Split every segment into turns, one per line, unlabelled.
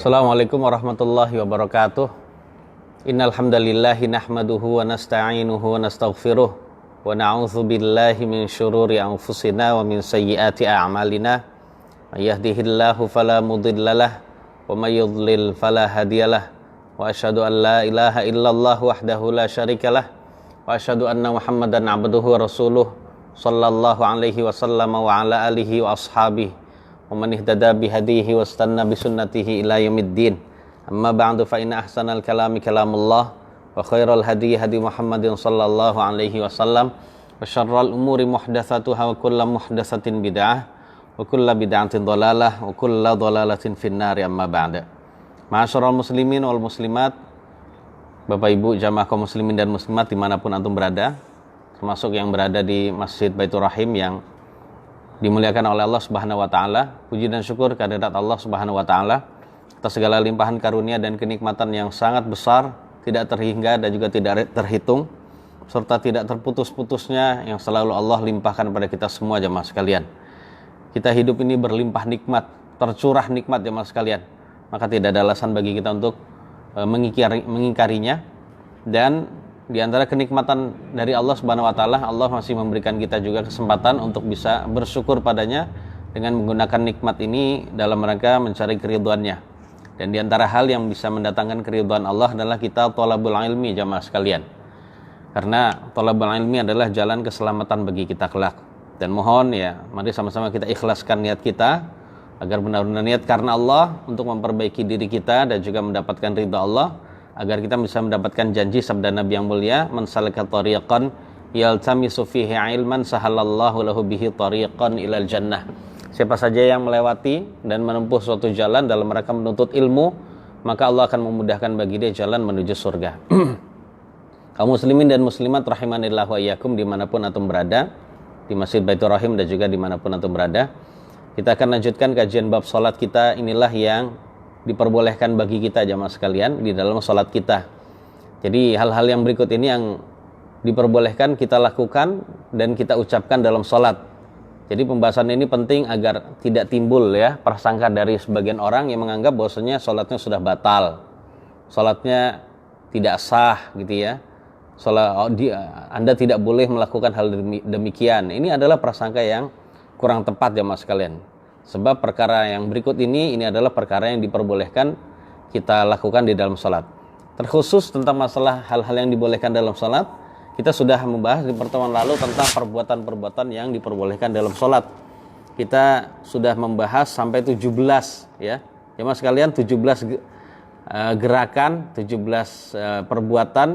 Assalamualaikum warahmatullahi wabarakatuh. Innal hamdalillahi nahmaduhu wa nasta'inuhu wa nastaghfiruh wa na'udzu billahi min syururi anfusina wa min sayyiati a'malina. May yahdihillahu fala mudhillalah wa may yudlil fala hadiyalah. Wa asyhadu an la ilaha illallah wahdahu la syarikalah wa asyhadu anna Muhammadan 'abduhu wa rasuluh sallallahu alaihi wasallam wa ala alihi wa ashabihi wa man ihtada bihadihi wastanna bisunnatihi ila yaumiddin. Amma ba'du, fa inna ahsanal kalami kalamullah wa khairal hadi hadi Muhammadin sallallahu alaihi wasallam wa syarral umuri muhdatsatuha wa kullu muhdatsatin bid'ah wa kullu bid'atin dhalalah wa kullu dhalalatin finnari. Amma ba'du. Ma'asyiral muslimin wal muslimat, Bapak Ibu jamaah kaum muslimin dan muslimat dimanapun antum berada, termasuk yang berada di Masjid Baitur Rahim yang dimuliakan oleh Allah Subhanahu wa taala. Puji dan syukur kehadirat Allah Subhanahu wa taala atas segala limpahan karunia dan kenikmatan yang sangat besar, tidak terhingga dan juga tidak terhitung, serta tidak terputus-putusnya yang selalu Allah limpahkan pada kita semua jemaah sekalian. Kita hidup ini berlimpah nikmat, tercurah nikmat jemaah sekalian. Maka tidak ada alasan bagi kita untuk mengingkarinya. Dan di antara kenikmatan dari Allah Subhanahu wa taala, Allah masih memberikan kita juga kesempatan untuk bisa bersyukur padanya dengan menggunakan nikmat ini dalam rangka mencari keridhaannya. Dan di antara hal yang bisa mendatangkan keridhaan Allah adalah kita thalabul ilmi jamaah sekalian. Karena thalabul ilmi adalah jalan keselamatan bagi kita kelak. Dan mohon ya, mari sama-sama kita ikhlaskan niat kita agar benar-benar niat karena Allah untuk memperbaiki diri kita dan juga mendapatkan ridha Allah, agar kita bisa mendapatkan janji sabda Nabi yang mulia, man salaka tariqan yaltamisu fihi ilman sahalallahu lahu bihi tariqan ilal jannah. Siapa saja yang melewati dan menempuh suatu jalan dalam rangka menuntut ilmu, maka Allah akan memudahkan bagi dia jalan menuju surga. Kaum muslimin dan muslimat rahimanillah wa iyyakum dimanapun antum berada, di Masjid Baitur Rahim dan juga dimanapun antum berada, kita akan lanjutkan kajian bab salat kita. Inilah yang diperbolehkan bagi kita jamaah sekalian di dalam sholat kita. Jadi hal-hal yang berikut ini yang diperbolehkan kita lakukan dan kita ucapkan dalam sholat. Jadi pembahasan ini penting agar tidak timbul ya prasangka dari sebagian orang yang menganggap bahwasanya sholatnya sudah batal, sholatnya tidak sah gitu ya. Anda tidak boleh melakukan hal demikian. Ini adalah prasangka yang kurang tepat jamaah sekalian. Sebab perkara yang berikut ini adalah perkara yang diperbolehkan kita lakukan di dalam salat. Terkhusus tentang masalah hal-hal yang dibolehkan dalam salat, kita sudah membahas di pertemuan lalu tentang perbuatan-perbuatan yang diperbolehkan dalam salat. Kita sudah membahas sampai 17 ya. Jemaah sekalian, 17 gerakan, 17 perbuatan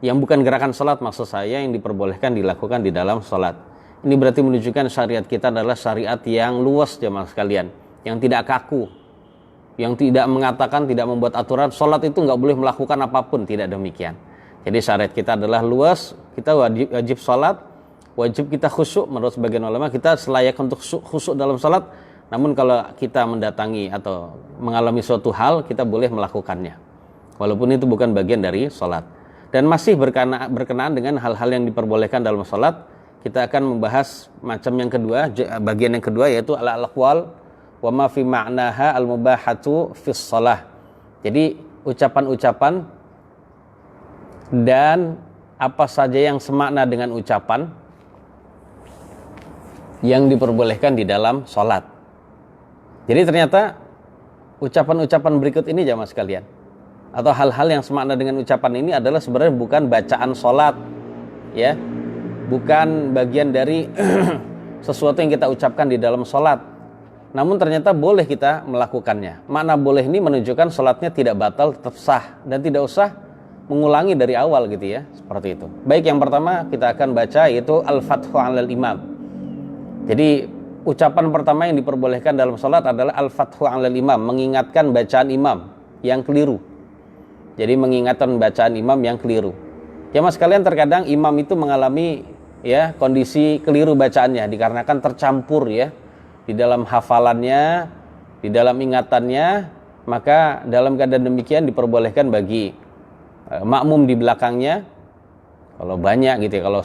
yang bukan gerakan salat maksud saya, yang diperbolehkan dilakukan di dalam salat. Ini berarti menunjukkan syariat kita adalah syariat yang luas jemaah sekalian, yang tidak kaku, yang tidak mengatakan, tidak membuat aturan sholat itu nggak boleh melakukan apapun, tidak demikian. Jadi syariat kita adalah luas, kita wajib sholat, wajib kita khusyuk. Menurut sebagian ulama kita selayak untuk khusyuk dalam sholat, namun kalau kita mendatangi atau mengalami suatu hal, kita boleh melakukannya walaupun itu bukan bagian dari sholat. Dan masih berkenaan dengan hal-hal yang diperbolehkan dalam sholat, kita akan membahas macam yang kedua, bagian yang kedua, yaitu al-aqwal wa ma fi ma'naha al-mubahatu fis shalah. Jadi ucapan-ucapan dan apa saja yang semakna dengan ucapan yang diperbolehkan di dalam salat. Jadi ternyata ucapan-ucapan berikut ini jamaah sekalian, atau hal-hal yang semakna dengan ucapan ini adalah sebenarnya bukan bacaan salat ya. Bukan bagian dari sesuatu yang kita ucapkan di dalam sholat, namun ternyata boleh kita melakukannya. Makna boleh ini menunjukkan sholatnya tidak batal, tetap sah, dan tidak usah mengulangi dari awal gitu ya, seperti itu. Baik, yang pertama kita akan baca yaitu al-fathu 'alal imam. Jadi ucapan pertama yang diperbolehkan dalam sholat adalah al-fathu 'alal imam, mengingatkan bacaan imam yang keliru. Jadi mengingatkan bacaan imam yang keliru. Jamaah sekalian, terkadang imam itu mengalami ya kondisi keliru bacaannya dikarenakan tercampur ya di dalam hafalannya, di dalam ingatannya. Maka dalam keadaan demikian diperbolehkan bagi makmum di belakangnya kalau banyak gitu ya, kalau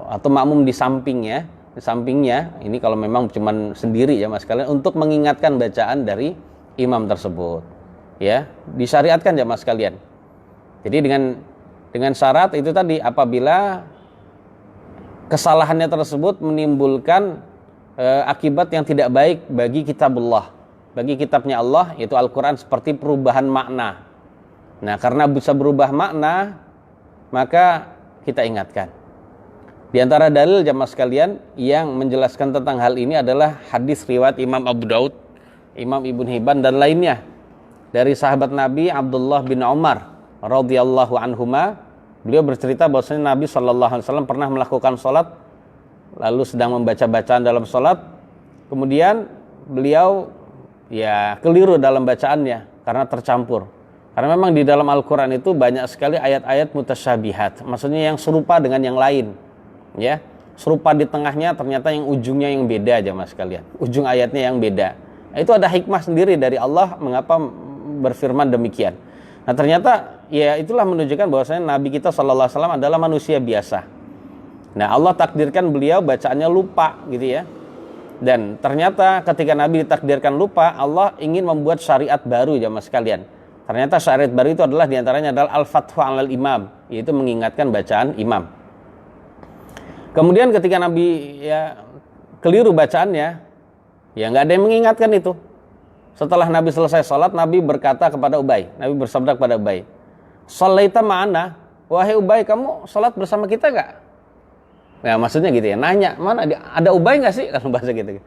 atau makmum di sampingnya ini kalau memang cuman sendiri ya mas kalian, untuk mengingatkan bacaan dari imam tersebut. Ya, disyariatkan jamaah sekalian. Jadi dengan syarat itu tadi, apabila kesalahannya tersebut menimbulkan akibat yang tidak baik bagi kitabullah, bagi kitabnya Allah, yaitu Al-Quran, seperti perubahan makna. Nah, karena bisa berubah makna, maka kita ingatkan. Di antara dalil jamaah sekalian yang menjelaskan tentang hal ini adalah hadis riwayat Imam Abu Daud, Imam Ibnu Hibban dan lainnya, dari sahabat Nabi Abdullah bin Umar radhiyallahu anhuma. Beliau bercerita bahwasanya Nabi SAW pernah melakukan sholat, lalu sedang membaca bacaan dalam sholat, kemudian beliau keliru dalam bacaannya karena tercampur. Karena memang di dalam Al-Quran itu banyak sekali ayat-ayat mutasyabihat, maksudnya yang serupa dengan yang lain, ya, serupa di tengahnya ternyata yang ujungnya yang beda aja mas sekalian, ujung ayatnya yang beda. Nah, itu ada hikmah sendiri dari Allah mengapa berfirman demikian. Nah, ternyata ya itulah menunjukkan bahwasanya Nabi kita SAW adalah manusia biasa. Nah, Allah takdirkan beliau bacaannya lupa gitu ya. Dan ternyata ketika Nabi ditakdirkan lupa, Allah ingin membuat syariat baru jamaah sekalian. Ternyata syariat baru itu adalah diantaranya adalah al-fathu 'alal imam, yaitu mengingatkan bacaan imam. Kemudian ketika Nabi keliru bacaannya, ya nggak ada yang mengingatkan itu. Setelah Nabi selesai sholat, Nabi berkata kepada Ubay, Nabi bersabda kepada Ubay, "Shalaita ma'ana, wahai Ubay, kamu sholat bersama kita nggak?" Ya maksudnya gitu ya, nanya, mana ada Ubay nggak sih, kalau bahasa gitu.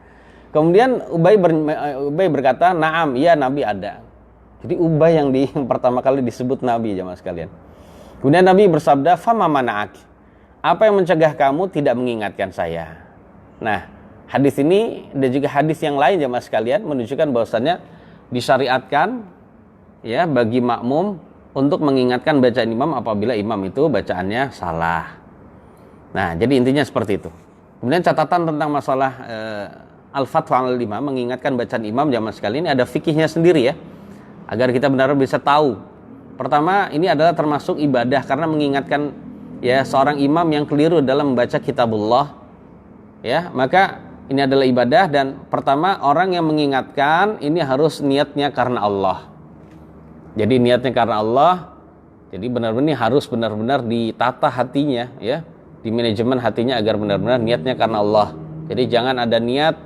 Kemudian Ubay berkata, "Na'am, iya Nabi ada." Jadi Ubay yang pertama kali disebut Nabi jamaah sekalian. Kemudian Nabi bersabda, "Fama mana'ak?" Apa yang mencegah kamu tidak mengingatkan saya? Nah, hadis ini dan juga hadis yang lain jamaah sekalian menunjukkan bahwasannya disyariatkan ya bagi makmum untuk mengingatkan bacaan imam apabila imam itu bacaannya salah. Nah, jadi intinya seperti itu. Kemudian catatan tentang masalah al-fathu 'alal imam, mengingatkan bacaan imam jamaah sekalian, ini ada fikihnya sendiri ya, agar kita benar-benar bisa tahu. Pertama, ini adalah termasuk ibadah karena mengingatkan ya seorang imam yang keliru dalam membaca kitabullah. Ya, maka ini adalah ibadah, dan pertama orang yang mengingatkan ini harus niatnya karena Allah. Jadi niatnya karena Allah. Jadi benar-benar harus benar-benar ditata hatinya ya, di manajemen hatinya agar benar-benar niatnya karena Allah. Jadi jangan ada niat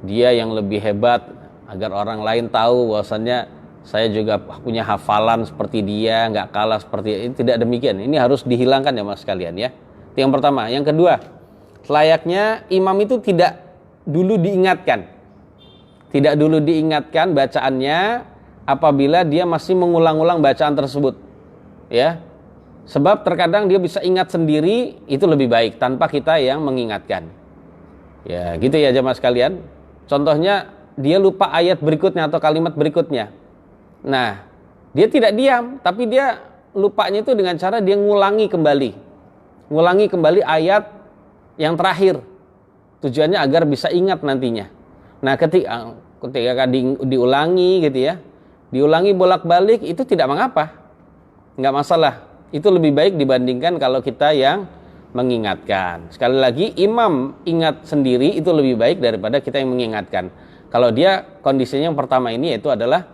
dia yang lebih hebat agar orang lain tahu bahwasannya saya juga punya hafalan seperti dia, nggak kalah seperti ini. Tidak demikian. Ini harus dihilangkan ya mas sekalian ya. Itu yang pertama. Yang kedua, selayaknya imam itu tidak dulu diingatkan. Tidak dulu diingatkan bacaannya apabila dia masih mengulang-ulang bacaan tersebut. Ya. Sebab terkadang dia bisa ingat sendiri, itu lebih baik tanpa kita yang mengingatkan. Ya, gitu ya jemaah sekalian. Contohnya dia lupa ayat berikutnya atau kalimat berikutnya. Nah, dia tidak diam, tapi dia lupanya itu dengan cara dia ngulangi kembali ayat yang terakhir. Tujuannya agar bisa ingat nantinya. Nah, ketika diulangi gitu ya, diulangi bolak-balik itu tidak mengapa, nggak masalah. Itu lebih baik dibandingkan kalau kita yang mengingatkan. Sekali lagi, imam ingat sendiri itu lebih baik daripada kita yang mengingatkan. Kalau dia kondisinya yang pertama ini yaitu adalah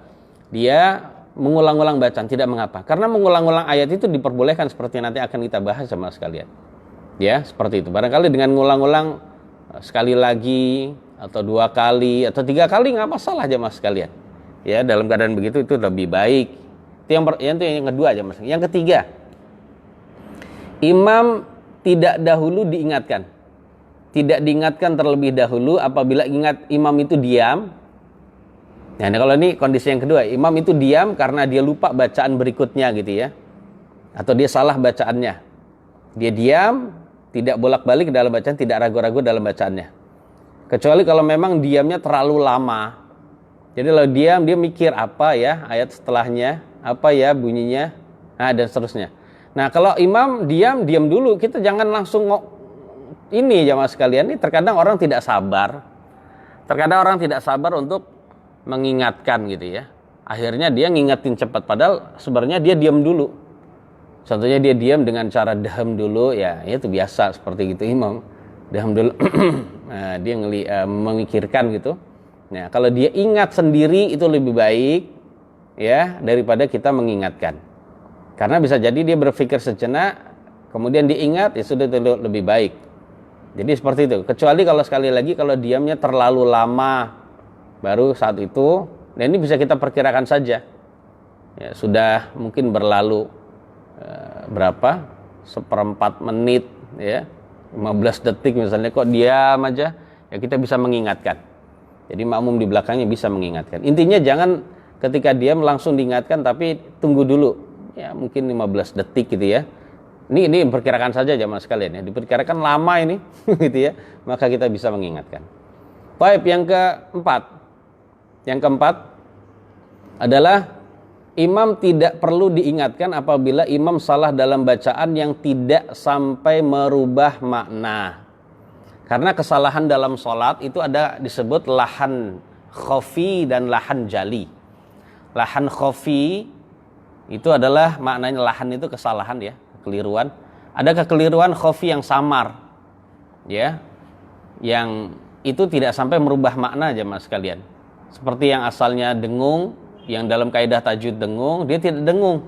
dia mengulang-ulang bacaan, tidak mengapa. Karena mengulang-ulang ayat itu diperbolehkan seperti nanti akan kita bahas sama sekalian. Ya, seperti itu. Barangkali dengan ngulang-ulang sekali lagi atau 2 kali atau 3 kali nggak masalah aja mas sekalian. Ya, dalam keadaan begitu itu lebih baik. Itu yang kedua aja mas. Yang ketiga, imam tidak dahulu diingatkan. Tidak diingatkan terlebih dahulu apabila ingat imam itu diam. Nah, kalau ini kondisi yang kedua, imam itu diam karena dia lupa bacaan berikutnya gitu ya. Atau dia salah bacaannya. Dia diam, tidak bolak-balik dalam bacaan, tidak ragu-ragu dalam bacaannya. Kecuali kalau memang diamnya terlalu lama. Jadi kalau diam, dia mikir apa ya ayat setelahnya, apa ya bunyinya, nah dan seterusnya. Nah, kalau imam diam dulu, kita jangan langsung ini jamaah sekalian, ini terkadang orang tidak sabar. Terkadang orang tidak sabar untuk mengingatkan gitu ya. Akhirnya dia ngingetin cepat padahal sebenarnya dia diam dulu. Contohnya dia diam dengan cara daham dulu ya, itu biasa seperti gitu imam. Daham dulu. Nah, dia memikirkan gitu. Nah, kalau dia ingat sendiri itu lebih baik ya daripada kita mengingatkan. Karena bisa jadi dia berpikir sejenak, kemudian diingat, ya sudah lebih baik. Jadi seperti itu. Kecuali kalau sekali lagi kalau diamnya terlalu lama, baru saat itu, dan ini bisa kita perkirakan saja. Ya, sudah mungkin berlalu berapa? 1/4 menit, ya, 15 detik misalnya, kok diam aja, ya kita bisa mengingatkan. Jadi makmum di belakangnya bisa mengingatkan. Intinya jangan ketika diam langsung diingatkan, tapi tunggu dulu. Ya mungkin 15 detik gitu ya. Ini perkirakan saja jamaah sekalian ya. Diperkirakan lama ini gitu ya. Maka kita bisa mengingatkan. Baik, yang keempat. Yang keempat adalah imam tidak perlu diingatkan apabila imam salah dalam bacaan yang tidak sampai merubah makna. Karena kesalahan dalam sholat itu ada disebut lahan khafi dan lahan jali. Lahan khafi itu adalah maknanya, lahan itu kesalahan ya, kekeliruan. Ada kekeliruan khafi yang samar, ya, yang itu tidak sampai merubah makna jemaah sekalian. Seperti yang asalnya dengung, yang dalam kaidah tajwid dengung, dia tidak dengung.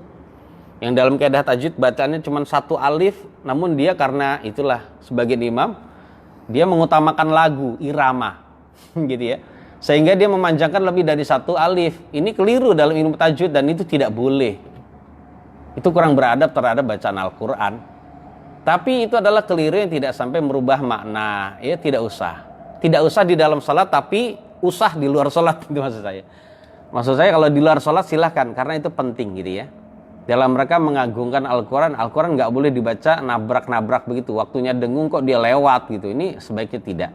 Yang dalam kaidah tajwid bacaannya cuma 1 alif, namun dia karena itulah sebagian imam, dia mengutamakan lagu, irama, gitu ya. Sehingga dia memanjangkan lebih dari 1 alif. Ini keliru dalam ilmu tajwid dan itu tidak boleh. Itu kurang beradab terhadap bacaan Al-Quran. Tapi itu adalah keliru yang tidak sampai merubah makna. Ya, tidak usah. Tidak usah di dalam sholat, tapi usah di luar sholat, itu maksud saya. Maksud saya kalau di luar sholat silahkan, karena itu penting gitu ya. Dalam mereka mengagungkan Al-Quran, Al-Quran nggak boleh dibaca nabrak-nabrak begitu. Waktunya dengung kok dia lewat gitu. Ini sebaiknya tidak.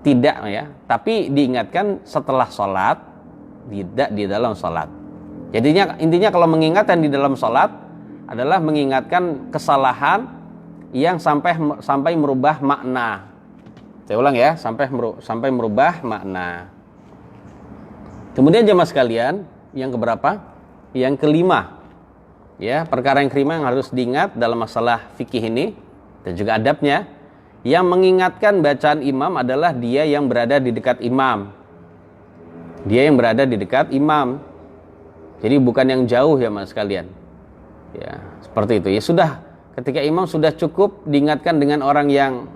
Tidak ya. Tapi diingatkan setelah sholat, tidak di dalam sholat. Jadinya intinya kalau mengingatkan di dalam sholat adalah mengingatkan kesalahan yang sampai merubah makna. Saya ulang ya, sampai merubah makna. Kemudian jemaah sekalian, yang keberapa? Yang kelima. Ya, perkara yang kelima yang harus diingat dalam masalah fikih ini dan juga adabnya, yang mengingatkan bacaan imam adalah dia yang berada di dekat imam. Dia yang berada di dekat imam. Jadi bukan yang jauh ya mas sekalian. Ya, seperti itu. Ya sudah, ketika imam sudah cukup diingatkan dengan orang yang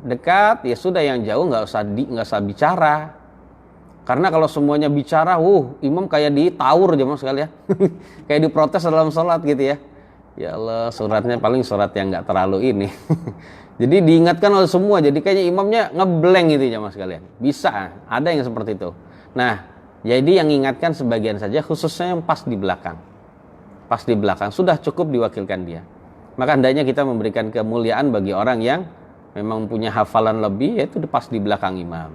dekat, ya sudah, yang jauh nggak usah bicara. Karena kalau semuanya bicara, imam kayak ditawur aja mas sekalian. Kayak diprotes dalam sholat gitu ya. Ya Allah, suratnya paling surat yang nggak terlalu ini. Jadi diingatkan oleh semua, jadi kayaknya imamnya ngeblank gitu ya mas sekalian. Bisa, ada yang seperti itu. Nah, jadi yang ingatkan sebagian saja, khususnya yang pas di belakang. Pas di belakang, sudah cukup diwakilkan dia. Maka hendaknya kita memberikan kemuliaan bagi orang yang memang punya hafalan lebih, yaitu pas di belakang imam.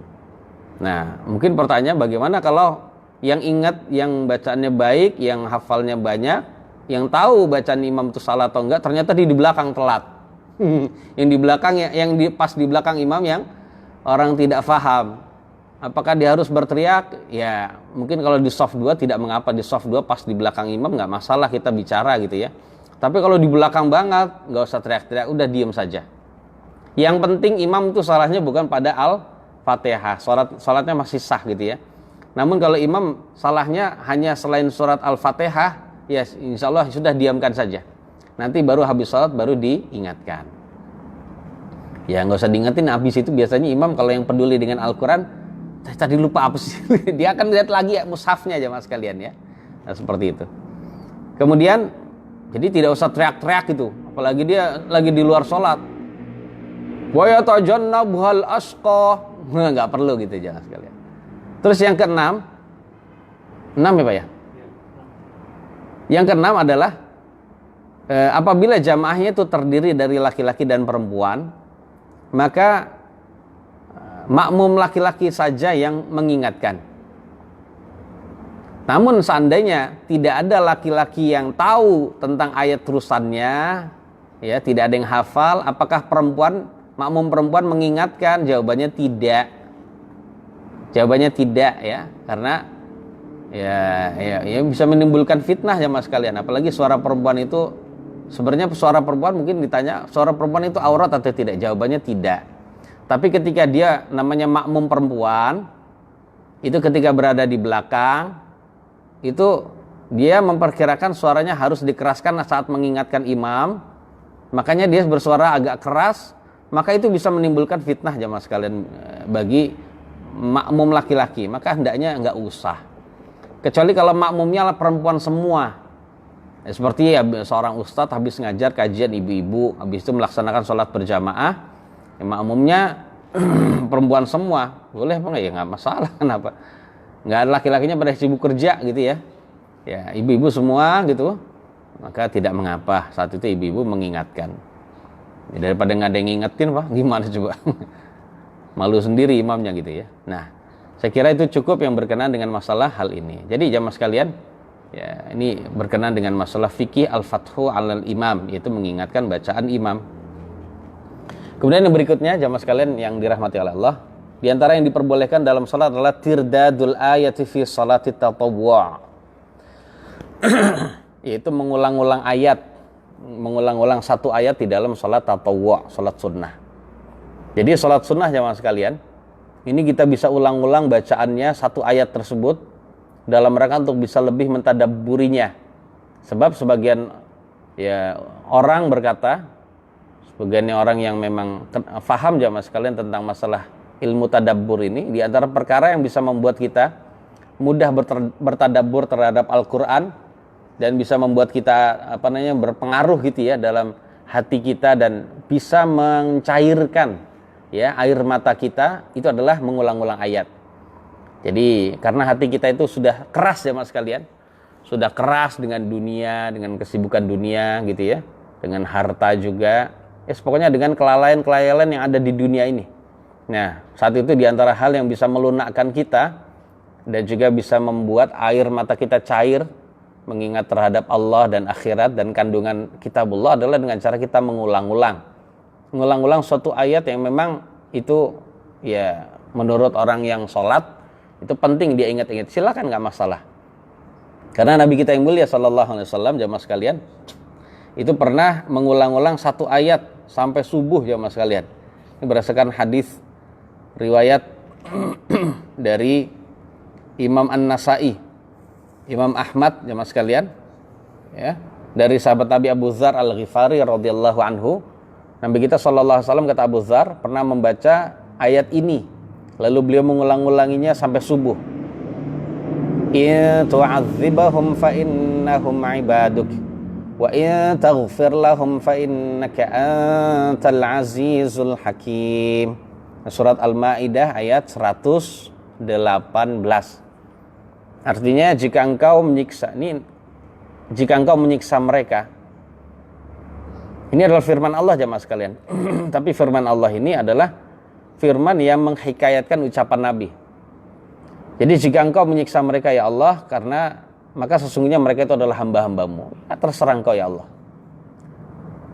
Nah, mungkin pertanyaan bagaimana kalau yang ingat, yang bacaannya baik, yang hafalnya banyak, yang tahu bacaan imam itu salah atau enggak, ternyata di belakang telat. Yang di belakang, pas di belakang imam yang orang tidak paham. Apakah dia harus berteriak? Ya, mungkin kalau di soft 2 tidak mengapa, di soft 2 pas di belakang imam nggak masalah kita bicara gitu ya. Tapi kalau di belakang banget, nggak usah teriak-teriak, udah diem saja. Yang penting imam itu salahnya bukan pada Al-Fatihah, salatnya masih sah gitu ya. Namun kalau imam salahnya hanya selain surat Al-Fatihah, ya insya Allah sudah diamkan saja. Nanti baru habis salat baru diingatkan. Ya nggak usah diingetin, habis itu biasanya imam kalau yang peduli dengan Al-Quran, tadi lupa apa sih? Dia akan lihat lagi ya mushafnya aja mas kalian ya. Nah, seperti itu. Kemudian jadi tidak usah teriak-teriak gitu, apalagi dia lagi di luar sholat. Wa yatajannabuhal asqa, nggak perlu gitu jangan sekalian. Terus yang keenam, 6 ya Pak ya? Yang keenam adalah apabila jamaahnya itu terdiri dari laki-laki dan perempuan, maka makmum laki-laki saja yang mengingatkan. Namun seandainya tidak ada laki-laki yang tahu tentang ayat terusannya, ya tidak ada yang hafal, apakah makmum perempuan mengingatkan? Jawabannya tidak. Jawabannya tidak ya, karena ya bisa menimbulkan fitnah ya mas kalian. Apalagi suara perempuan itu, sebenarnya suara perempuan mungkin ditanya suara perempuan itu aurat atau tidak? Jawabannya tidak. Tapi ketika dia namanya makmum perempuan, itu ketika berada di belakang, itu dia memperkirakan suaranya harus dikeraskan saat mengingatkan imam, makanya dia bersuara agak keras, maka itu bisa menimbulkan fitnah jamaah sekalian bagi makmum laki-laki. Maka hendaknya enggak usah, kecuali kalau makmumnya perempuan semua. Seperti ya, seorang ustadz habis ngajar kajian ibu-ibu, habis itu melaksanakan sholat berjamaah, ya, makmumnya perempuan semua, boleh apa enggak? Ya nggak masalah, kenapa? Nggak ada laki-lakinya pada sibuk kerja gitu ya. Ya ibu-ibu semua gitu, maka tidak mengapa saat itu ibu-ibu mengingatkan. Ya, daripada nggak ada yang ngingetin, Pak, gimana coba? Malu sendiri imamnya gitu ya. Nah, saya kira itu cukup yang berkenaan dengan masalah hal ini. Jadi jamaah sekalian, ya ini berkenaan dengan masalah fikih al-fathu 'alal imam, yaitu mengingatkan bacaan imam. Kemudian yang berikutnya jamaah sekalian yang dirahmati oleh Allah, di antara yang diperbolehkan dalam salat adalah tirdadul ayati fi salati tatawwu'. Yaitu mengulang-ulang ayat, mengulang-ulang satu ayat di dalam salat tatawwu', salat sunnah. Jadi salat sunnah jamaah sekalian, ini kita bisa ulang-ulang bacaannya satu ayat tersebut dalam rangka untuk bisa lebih mentadabburinya. Sebab sebagian ya orang berkata, sebagian orang yang memang faham jamaah sekalian tentang masalah ilmu tadabbur ini, di antara perkara yang bisa membuat kita mudah bertadabbur terhadap Al-Qur'an dan bisa membuat kita berpengaruh gitu ya dalam hati kita dan bisa mencairkan ya air mata kita, itu adalah mengulang-ulang ayat. Jadi karena hati kita itu sudah keras ya mas sekalian, sudah keras dengan dunia, dengan kesibukan dunia gitu ya, dengan harta juga, pokoknya dengan kelalaian-kelalaian yang ada di dunia ini. Nah saat itu diantara hal yang bisa melunakkan kita dan juga bisa membuat air mata kita cair mengingat terhadap Allah dan akhirat dan kandungan kitabullah adalah dengan cara kita mengulang-ulang suatu ayat yang memang itu ya menurut orang yang sholat itu penting dia ingat-ingat, silakan, nggak masalah. Karena Nabi kita yang mulia sallallahu alaihi wasallam jamaah sekalian itu pernah mengulang-ulang satu ayat sampai subuh jamaah sekalian. Ini berdasarkan hadis riwayat dari Imam An-Nasai, Imam Ahmad jamaah sekalian ya, dari sahabat Nabi Abu Dzar Al-Ghifari radhiyallahu anhu. Nabi kita sallallahu alaihi wasallam, kata Abu Dzar, pernah membaca ayat ini lalu beliau mengulang-ulanginya sampai subuh. In tu'adzibahum fa innahum 'ibaduk wa in taghfir lahum fa innaka antal azizul hakim. Surat Al-Maidah ayat 118. Artinya jika engkau menyiksa mereka, ini adalah firman Allah jamaah sekalian. Tapi firman Allah ini adalah firman yang menghikayatkan ucapan Nabi. Jadi jika engkau menyiksa mereka ya Allah, karena maka sesungguhnya mereka itu adalah hamba-hambamu, ya, terserah engkau ya Allah.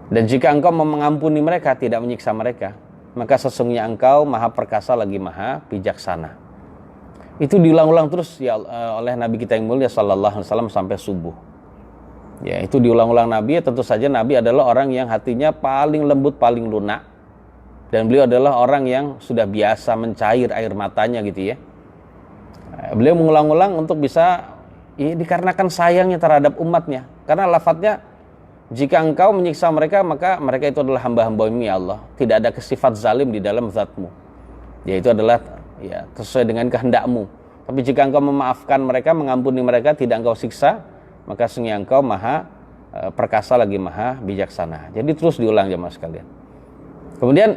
Dan jika engkau mau mengampuni mereka, tidak menyiksa mereka, maka sesungguhnya engkau maha perkasa lagi maha bijaksana. Itu diulang-ulang terus ya oleh Nabi kita yang mulia sallallahu alaihi wasallam sampai subuh. Ya, itu diulang-ulang Nabi. Tentu saja Nabi adalah orang yang hatinya paling lembut, paling lunak, dan beliau adalah orang yang sudah biasa mencair air matanya gitu ya. Beliau mengulang-ulang untuk bisa dikarenakan sayangnya terhadap umatnya. Karena lafadznya, jika engkau menyiksa mereka, maka mereka itu adalah hamba-hamba-Mu ya Allah. Tidak ada sifat zalim di dalam zat-Mu. Yaitu adalah ya sesuai dengan kehendak-Mu. Tapi jika engkau memaafkan mereka, mengampuni mereka, tidak engkau siksa, maka sesungguhnya engkau maha perkasa lagi maha bijaksana. Jadi terus diulang jemaah sekalian. Kemudian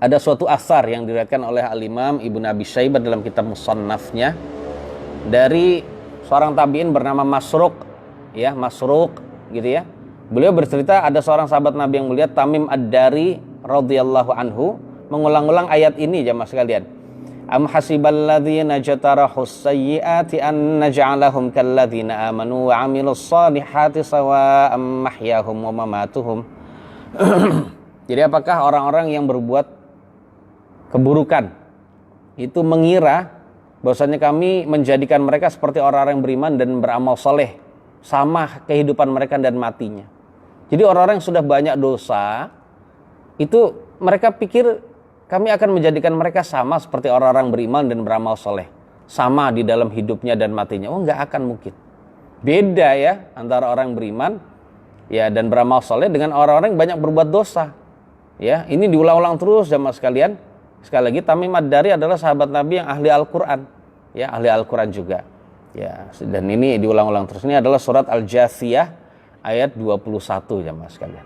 ada suatu asar yang diriwayatkan oleh Al-Imam Ibnu Abi Syaibah dalam kitab Musannafnya dari seorang tabi'in bernama Masruq ya, Masruq gitu ya. Beliau bercerita ada seorang sahabat Nabi yang mulia Tamim Ad-Dari radhiyallahu anhu mengulang-ulang ayat ini jemaah sekalian. Am hasiballadzina jatarahus sayyiati an naj'alahum kalladzina amanu wa 'amilus shalihati sawa'am mahyahum wa mamatuhum. Jadi apakah orang-orang yang berbuat keburukan itu mengira bahwasanya kami menjadikan mereka seperti orang-orang yang beriman dan beramal soleh, sama kehidupan mereka dan matinya. Jadi orang-orang yang sudah banyak dosa itu mereka pikir kami akan menjadikan mereka sama seperti orang-orang beriman dan beramal soleh, sama di dalam hidupnya dan matinya. Oh, nggak akan mungkin. Beda ya antara orang beriman ya dan beramal soleh dengan orang-orang yang banyak berbuat dosa. Ya, ini diulang-ulang terus jamaah sekalian. Sekali lagi, Tamim Ad-Dari adalah sahabat Nabi yang ahli Al-Qur'an. Ya, ahli Al-Qur'an juga. Ya, dan ini diulang-ulang terus. Ini adalah surat Al-Jathiyah ayat 21 jamaah sekalian.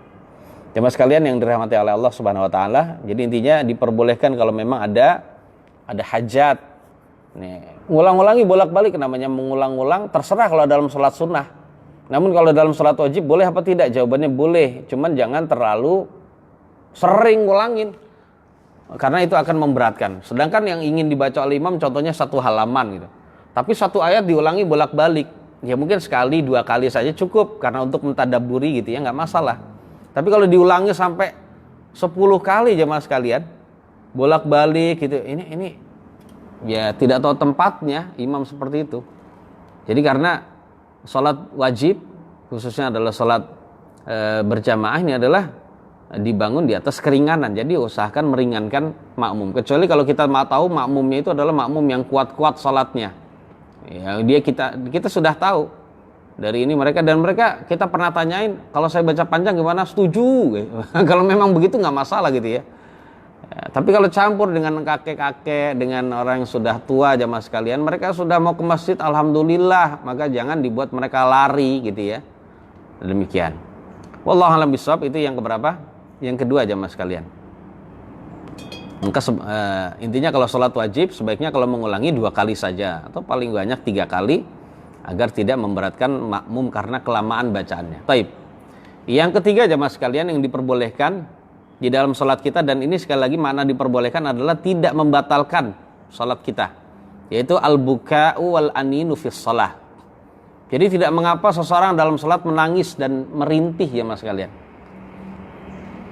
Jamaah sekalian yang dirahmati oleh Allah Subhanahu wa taala. Jadi intinya diperbolehkan kalau memang ada hajat. Nih, ngulang-ulangi bolak-balik namanya mengulang-ulang, terserah kalau dalam sholat sunnah. Namun kalau dalam sholat wajib boleh apa tidak? Jawabannya boleh, cuman jangan terlalu sering ngulangin, karena itu akan memberatkan. Sedangkan yang ingin dibaca oleh imam contohnya satu halaman gitu, tapi satu ayat diulangi bolak-balik, ya mungkin sekali dua kali saja cukup karena untuk mentadabburi gitu ya, nggak masalah. Tapi kalau diulangi sampai 10 kali jemaah sekalian, bolak-balik gitu, ini ya tidak tahu tempatnya imam seperti itu. Jadi karena sholat wajib khususnya adalah sholat berjamaah ini adalah dibangun di atas keringanan. Jadi usahakan meringankan makmum. Kecuali kalau kita mau tahu makmumnya itu adalah makmum yang kuat-kuat sholatnya. Ya, kita sudah tahu dari ini mereka, dan mereka kita pernah tanyain, kalau saya baca panjang gimana? Setuju. Kalau memang begitu nggak masalah gitu ya. Ya, tapi kalau campur dengan kakek-kakek, dengan orang yang sudah tua jamaah sekalian, mereka sudah mau ke masjid, alhamdulillah, maka jangan dibuat mereka lari gitu ya. Demikian. Wallahu a'lam bishawab. Itu yang keberapa? Yang kedua jamaah sekalian. Maka intinya kalau sholat wajib sebaiknya kalau mengulangi 2 kali saja atau paling banyak 3 kali agar tidak memberatkan makmum karena kelamaan bacaannya. Taib. Yang ketiga jamaah sekalian yang diperbolehkan di dalam sholat kita, dan ini sekali lagi makna diperbolehkan adalah tidak membatalkan sholat kita, yaitu al-buka'u wal aninu fis shalah. Jadi tidak mengapa seseorang dalam sholat menangis dan merintih jamaah sekalian.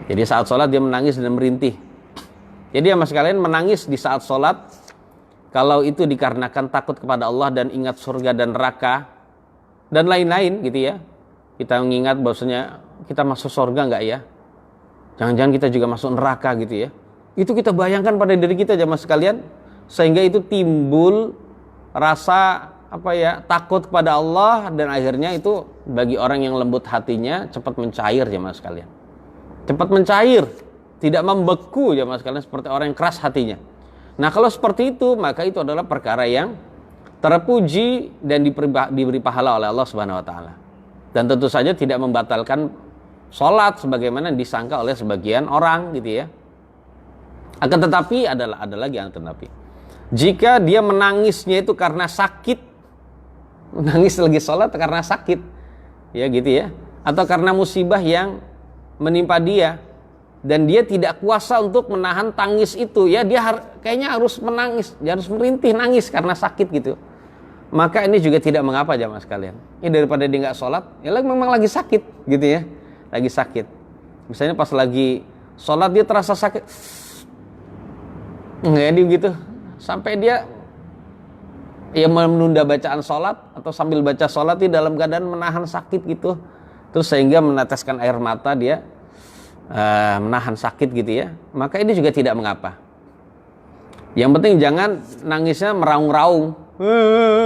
Jadi saat sholat dia menangis dan merintih. Jadi jamaah sekalian, menangis di saat sholat kalau itu dikarenakan takut kepada Allah dan ingat surga dan neraka dan lain-lain gitu ya. Kita mengingat bahwasanya kita masuk surga enggak ya? Jangan-jangan kita juga masuk neraka gitu ya. Itu kita bayangkan pada diri kita jamaah sekalian, sehingga itu timbul rasa takut kepada Allah, dan akhirnya itu bagi orang yang lembut hatinya cepat mencair jamaah sekalian. Cepat mencair, tidak membeku jamaah sekalian seperti orang yang keras hatinya. Nah, kalau seperti itu, maka itu adalah perkara yang terpuji dan diberi pahala oleh Allah Subhanahu wa taala. Dan tentu saja tidak membatalkan sholat sebagaimana disangka oleh sebagian orang gitu ya. Akan tetapi ada lagi yang tetapi. Jika dia menangisnya itu karena sakit, menangis lagi sholat karena sakit, ya gitu ya, atau karena musibah yang menimpa dia dan dia tidak kuasa untuk menahan tangis itu, ya dia kayaknya harus menangis, dia harus merintih nangis karena sakit gitu. Maka ini juga tidak mengapa jamaah sekalian. Ini daripada dia nggak sholat, ya memang lagi sakit gitu ya. Lagi sakit. Misalnya pas lagi sholat dia terasa sakit. Jadi gitu. Sampai dia menunda bacaan sholat atau sambil baca sholat dia dalam keadaan menahan sakit gitu. Terus sehingga meneteskan air mata dia menahan sakit gitu ya. Maka ini juga tidak mengapa. Yang penting jangan nangisnya meraung-raung.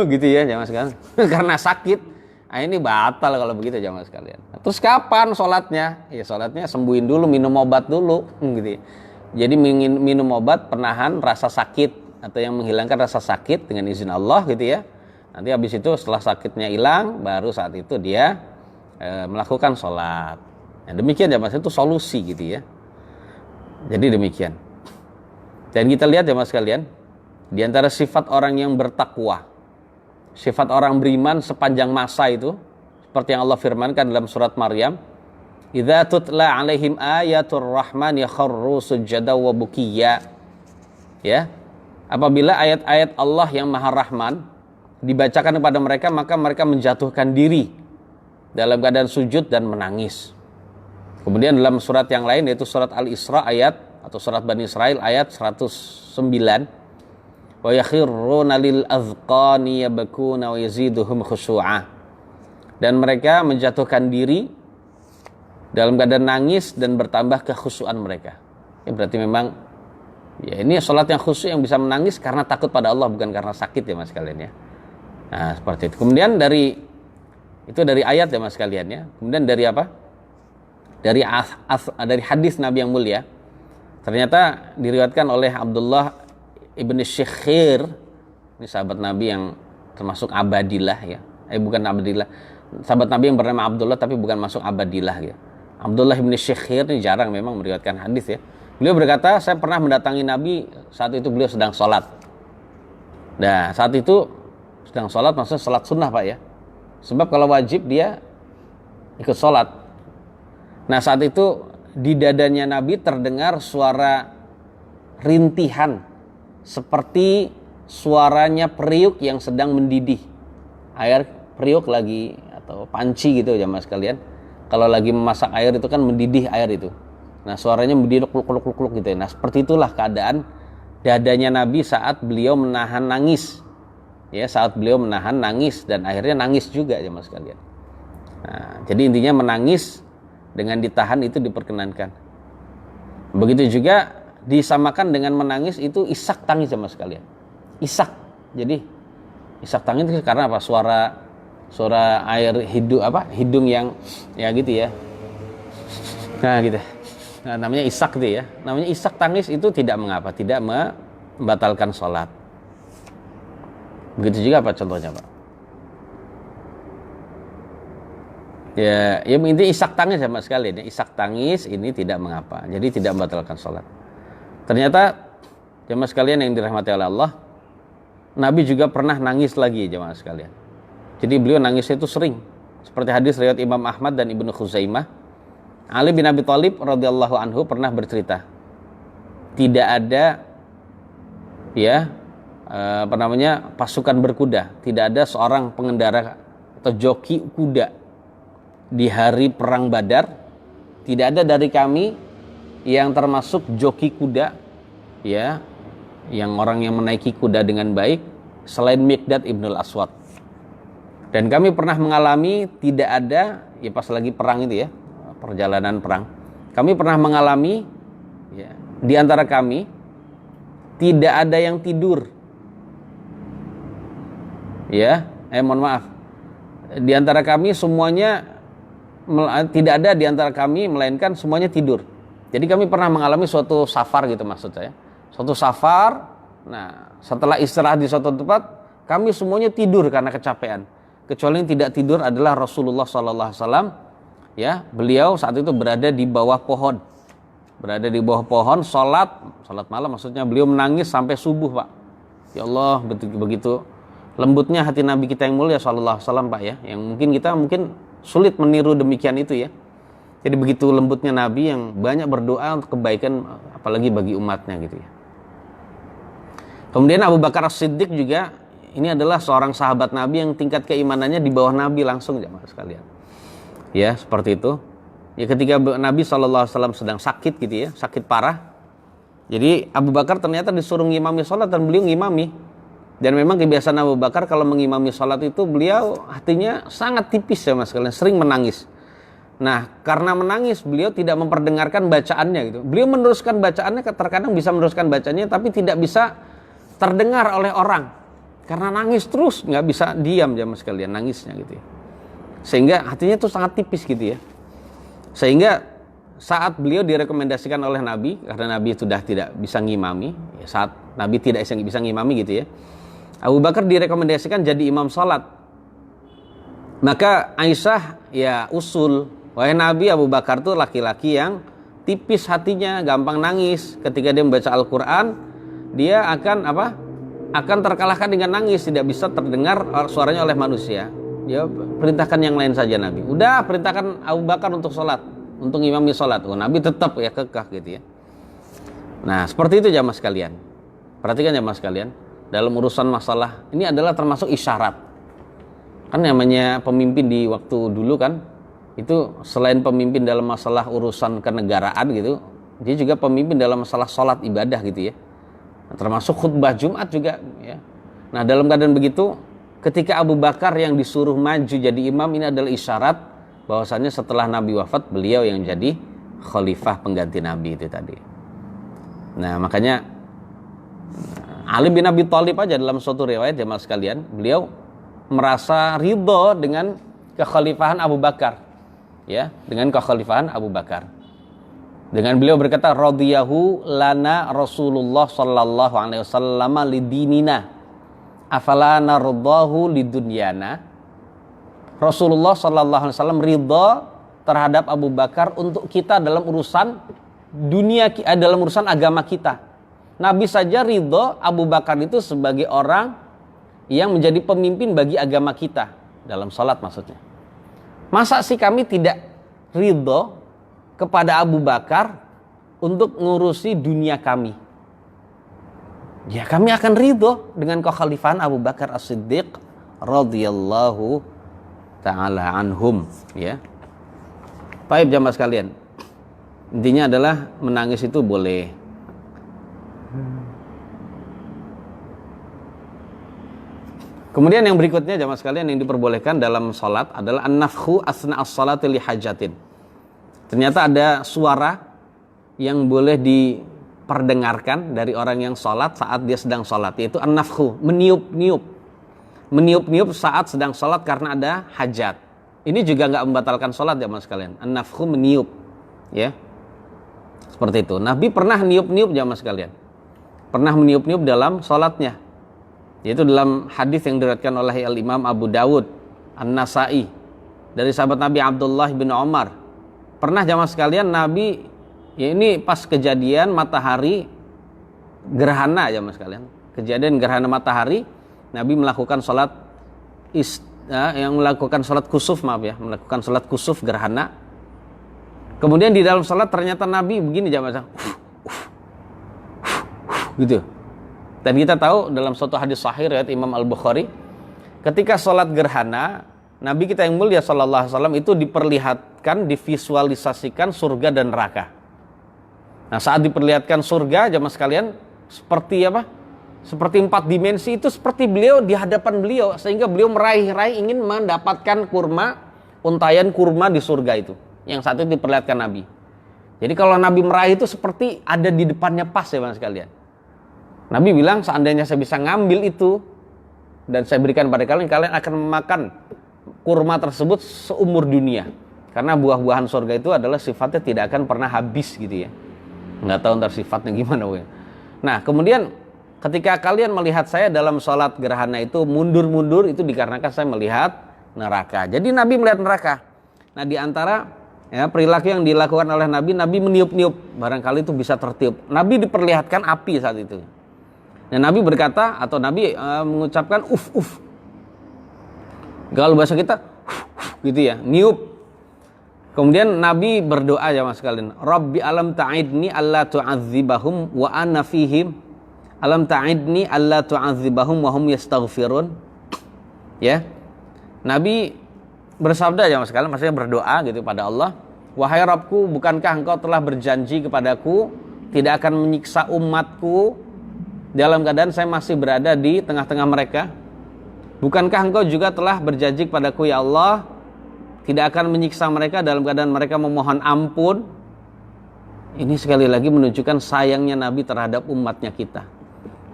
Gitu ya jamaah sekalian. Karena sakit. Nah, ini batal kalau begitu jamaah sekalian. Terus kapan sholatnya? Ya sholatnya sembuhin dulu, minum obat dulu, gitu. Jadi minum obat penahan rasa sakit atau yang menghilangkan rasa sakit dengan izin Allah gitu ya. Nanti habis itu setelah sakitnya hilang, baru saat itu dia melakukan sholat. Nah, demikian jamaah, itu solusi gitu ya. Jadi demikian. Dan kita lihat jamaah sekalian, di antara sifat orang yang bertakwa, sifat orang beriman sepanjang masa itu, seperti yang Allah firmankan dalam surat Maryam, "Idza tutla 'alaihim ayatur rahman yakharru sujada wa bukiya." Ya. Apabila ayat-ayat Allah yang Maha Rahman dibacakan kepada mereka, maka mereka menjatuhkan diri dalam keadaan sujud dan menangis. Kemudian dalam surat yang lain, yaitu surat Al-Isra atau surat Bani Israil ayat 109, wa yakhirruna lil azqani yabkuna wa yaziduhum khushu'a. Dan mereka menjatuhkan diri dalam keadaan nangis dan bertambah kekhusyuan mereka. Ya berarti memang ya ini salat yang khusyuk, yang bisa menangis karena takut pada Allah, bukan karena sakit ya Mas kalian ya. Nah, seperti itu. Kemudian dari Itu dari ayat ya mas sekalian ya. Kemudian dari apa? Dari hadis Nabi yang mulia. Ternyata diriwayatkan oleh Abdullah ibn Syekhir, ini sahabat Nabi yang termasuk abadilah ya. Bukan abadilah. Sahabat Nabi yang bernama Abdullah tapi bukan masuk abadilah ya. Abdullah ibn Syekhir ini jarang memang meriwayatkan hadis ya. Beliau berkata, saya pernah mendatangi Nabi saat itu beliau sedang sholat. Nah, saat itu sedang sholat, maksudnya sholat sunnah Pak ya. Sebab kalau wajib dia ikut sholat. Nah, saat itu di dadanya Nabi terdengar suara rintihan seperti suaranya periuk yang sedang mendidih. Air periuk lagi atau panci gitu jamaah sekalian. Kalau lagi memasak air itu kan mendidih air itu. Nah, suaranya mendidih kluk gitu ya. Nah, seperti itulah keadaan dadanya Nabi saat beliau menahan nangis. Ya, saat beliau menahan nangis dan akhirnya nangis juga jamaah sekalian. Nah, jadi intinya menangis dengan ditahan itu diperkenankan. Begitu juga disamakan dengan menangis itu isak tangis jamaah sekalian. Isak. Jadi isak tangis itu karena apa? Suara air hidung yang ya gitu ya. Nah, gitu. Nah, namanya isak gitu ya. Namanya isak tangis itu tidak mengapa, tidak membatalkan sholat. Begitu juga apa contohnya Pak? Ya intinya isak tangis sama sekali. Isak tangis ini tidak mengapa. Jadi tidak membatalkan sholat. Ternyata jemaah sekalian yang dirahmati oleh Allah, Nabi juga pernah nangis lagi jemaah sekalian. Jadi beliau nangisnya itu sering. Seperti hadis riwayat Imam Ahmad dan Ibnu Khuzaimah. Ali bin Abi Thalib radhiyallahu anhu pernah bercerita, tidak ada pasukan berkuda, tidak ada seorang pengendara atau joki kuda di hari perang Badar, tidak ada dari kami yang termasuk joki kuda ya, yang orang yang menaiki kuda dengan baik selain Miqdad ibnul Aswad. Dan kami pernah mengalami tidak ada ya pas lagi perang itu ya, perjalanan perang, kami pernah mengalami ya, di antara kami tidak ada yang tidur ya, mohon maaf, di antara kami semuanya tidak ada di antara kami melainkan semuanya tidur. Jadi kami pernah mengalami suatu safar gitu maksud saya, suatu safar. Nah, setelah istirahat di suatu tempat kami semuanya tidur karena kecapean, kecuali yang tidak tidur adalah Rasulullah SAW. Ya, beliau saat itu berada di bawah pohon. Berada di bawah pohon, sholat malam maksudnya, beliau menangis sampai subuh, Pak. Ya Allah, begitu lembutnya hati Nabi kita yang mulia sallallahu alaihi wasallam, Pak ya. Yang kita mungkin sulit meniru demikian itu ya. Jadi begitu lembutnya Nabi yang banyak berdoa untuk kebaikan apalagi bagi umatnya gitu ya. Kemudian Abu Bakar As-Siddiq juga ini adalah seorang sahabat Nabi yang tingkat keimanannya di bawah Nabi langsung jemaah sekalian. Ya, seperti itu. Ya, ketika Nabi SAW sedang sakit gitu ya, sakit parah. Jadi Abu Bakar ternyata disuruh ngimami sholat dan beliau ngimami. Dan memang kebiasaan Abu Bakar kalau mengimami sholat itu beliau hatinya sangat tipis ya mas kalian, sering menangis. Nah, karena menangis beliau tidak memperdengarkan bacaannya gitu. Beliau meneruskan bacaannya, terkadang bisa meneruskan bacaannya tapi tidak bisa terdengar oleh orang. Karena nangis terus, nggak bisa diam ya mas kalian nangisnya gitu ya. Sehingga hatinya tuh sangat tipis gitu ya. Sehingga saat beliau direkomendasikan oleh Nabi, karena Nabi sudah tidak bisa ngimami, ya saat Nabi tidak bisa ngimami gitu ya, Abu Bakar direkomendasikan jadi imam salat. Maka Aisyah ya usul, wahai Nabi, Abu Bakar tuh laki-laki yang tipis hatinya, gampang nangis. Ketika dia membaca Al-Quran, dia akan akan terkalahkan dengan nangis, tidak bisa terdengar suaranya oleh manusia. Ya perintahkan yang lain saja Nabi. Udah perintahkan Abu Bakar untuk sholat, untuk imami sholat. Oh, Nabi tetap ya kekeh gitu ya. Nah seperti itu jamaah sekalian. Perhatikan jamaah sekalian, dalam urusan masalah ini adalah termasuk isyarat. Kan namanya pemimpin di waktu dulu kan, itu selain pemimpin dalam masalah urusan kenegaraan gitu, dia juga pemimpin dalam masalah sholat ibadah gitu ya. Nah, termasuk khutbah Jumat juga ya. Nah dalam keadaan begitu, ketika Abu Bakar yang disuruh maju jadi imam, ini adalah isyarat bahwasannya setelah Nabi wafat beliau yang jadi khalifah pengganti Nabi itu tadi. Nah makanya Ali bin Abi Thalib aja dalam suatu riwayat jemaah sekalian, beliau merasa ridho dengan kekhalifahan Abu Bakar. Ya, dengan kekhalifahan Abu Bakar. Dengan beliau berkata, radhiyahu lana Rasulullah sallallahu alaihi wasallam lidinina afala nardahu lidunyana. Rasulullah sallallahu alaihi wasallam ridha terhadap Abu Bakar untuk kita dalam urusan dunia, dalam urusan agama kita. Nabi saja ridha Abu Bakar itu sebagai orang yang menjadi pemimpin bagi agama kita dalam salat maksudnya. Masa sih kami tidak ridha kepada Abu Bakar untuk ngurusi dunia kami? Ya, kami akan ridho dengan kekhalifahan Abu Bakar As-Siddiq radhiyallahu taala anhum, ya. Baik jamaah sekalian. Intinya adalah menangis itu boleh. Kemudian yang berikutnya jamaah sekalian yang diperbolehkan dalam salat adalah an-nafkhu asna as-salati li hajatin. Ternyata ada suara yang boleh diperdengarkan dari orang yang sholat saat dia sedang sholat, yaitu an-nafkhu, meniup-niup. Meniup-niup saat sedang sholat karena ada hajat. Ini juga nggak membatalkan sholat ya mas sekalian. An-nafkhu meniup, ya. Seperti itu. Nabi pernah niup-niup ya mas sekalian. Pernah meniup-niup dalam sholatnya. Yaitu dalam hadis yang diriwayatkan oleh Al-Imam Abu Dawud, An-Nasa'i, dari sahabat Nabi Abdullah bin Umar. Pernah jamaah sekalian Nabi, ya ini pas kejadian matahari gerhana jamaah sekalian. Kejadian gerhana matahari, Nabi melakukan sholat melakukan sholat kusuf, melakukan sholat kusuf gerhana. Kemudian di dalam sholat ternyata Nabi begini jamaah sekalian, gitu. Dan kita tahu dalam suatu hadis sahih riwayat Imam Al-Bukhari, ketika sholat gerhana, Nabi kita yang mulia sallallahu alaihi wasallam itu diperlihatkan, divisualisasikan surga dan neraka. Nah, saat diperlihatkan surga jamaah sekalian, seperti apa? Seperti 4 dimensi itu seperti beliau di hadapan beliau, sehingga beliau meraih-raih ingin mendapatkan kurma, untayan kurma di surga itu. Yang satu diperlihatkan Nabi. Jadi kalau Nabi meraih itu seperti ada di depannya pas ya jamaah sekalian. Nabi bilang seandainya saya bisa ngambil itu dan saya berikan pada kalian, kalian akan memakan kurma tersebut seumur dunia. Karena buah-buahan surga itu adalah sifatnya tidak akan pernah habis gitu ya. Nggak tahu ntar sifatnya gimana. Nah kemudian ketika kalian melihat saya dalam sholat gerhana itu mundur-mundur, itu dikarenakan saya melihat neraka. Jadi Nabi melihat neraka. Nah diantara ya, perilaku yang dilakukan oleh Nabi, Nabi meniup-niup. Barangkali itu bisa tertiup. Nabi diperlihatkan api saat itu. Dan Nabi berkata, atau Nabi mengucapkan uf. Kalau bahasa kita gitu ya, niup. Kemudian Nabi berdoa ya mas sekalian, Rabbi alam ta'idni alla tu'adzibahum wa ana fihim, alam ta'idni alla tu'adzibahum wa hum yastaghfirun. Ya, Nabi bersabda ya mas sekalian, maksudnya berdoa gitu pada Allah, wahai Rabbku, bukankah engkau telah berjanji kepadaku tidak akan menyiksa umatku dalam keadaan saya masih berada di tengah-tengah mereka? Bukankah engkau juga telah berjanji kepadaku ya Allah tidak akan menyiksa mereka dalam keadaan mereka memohon ampun? Ini sekali lagi menunjukkan sayangnya Nabi terhadap umatnya kita.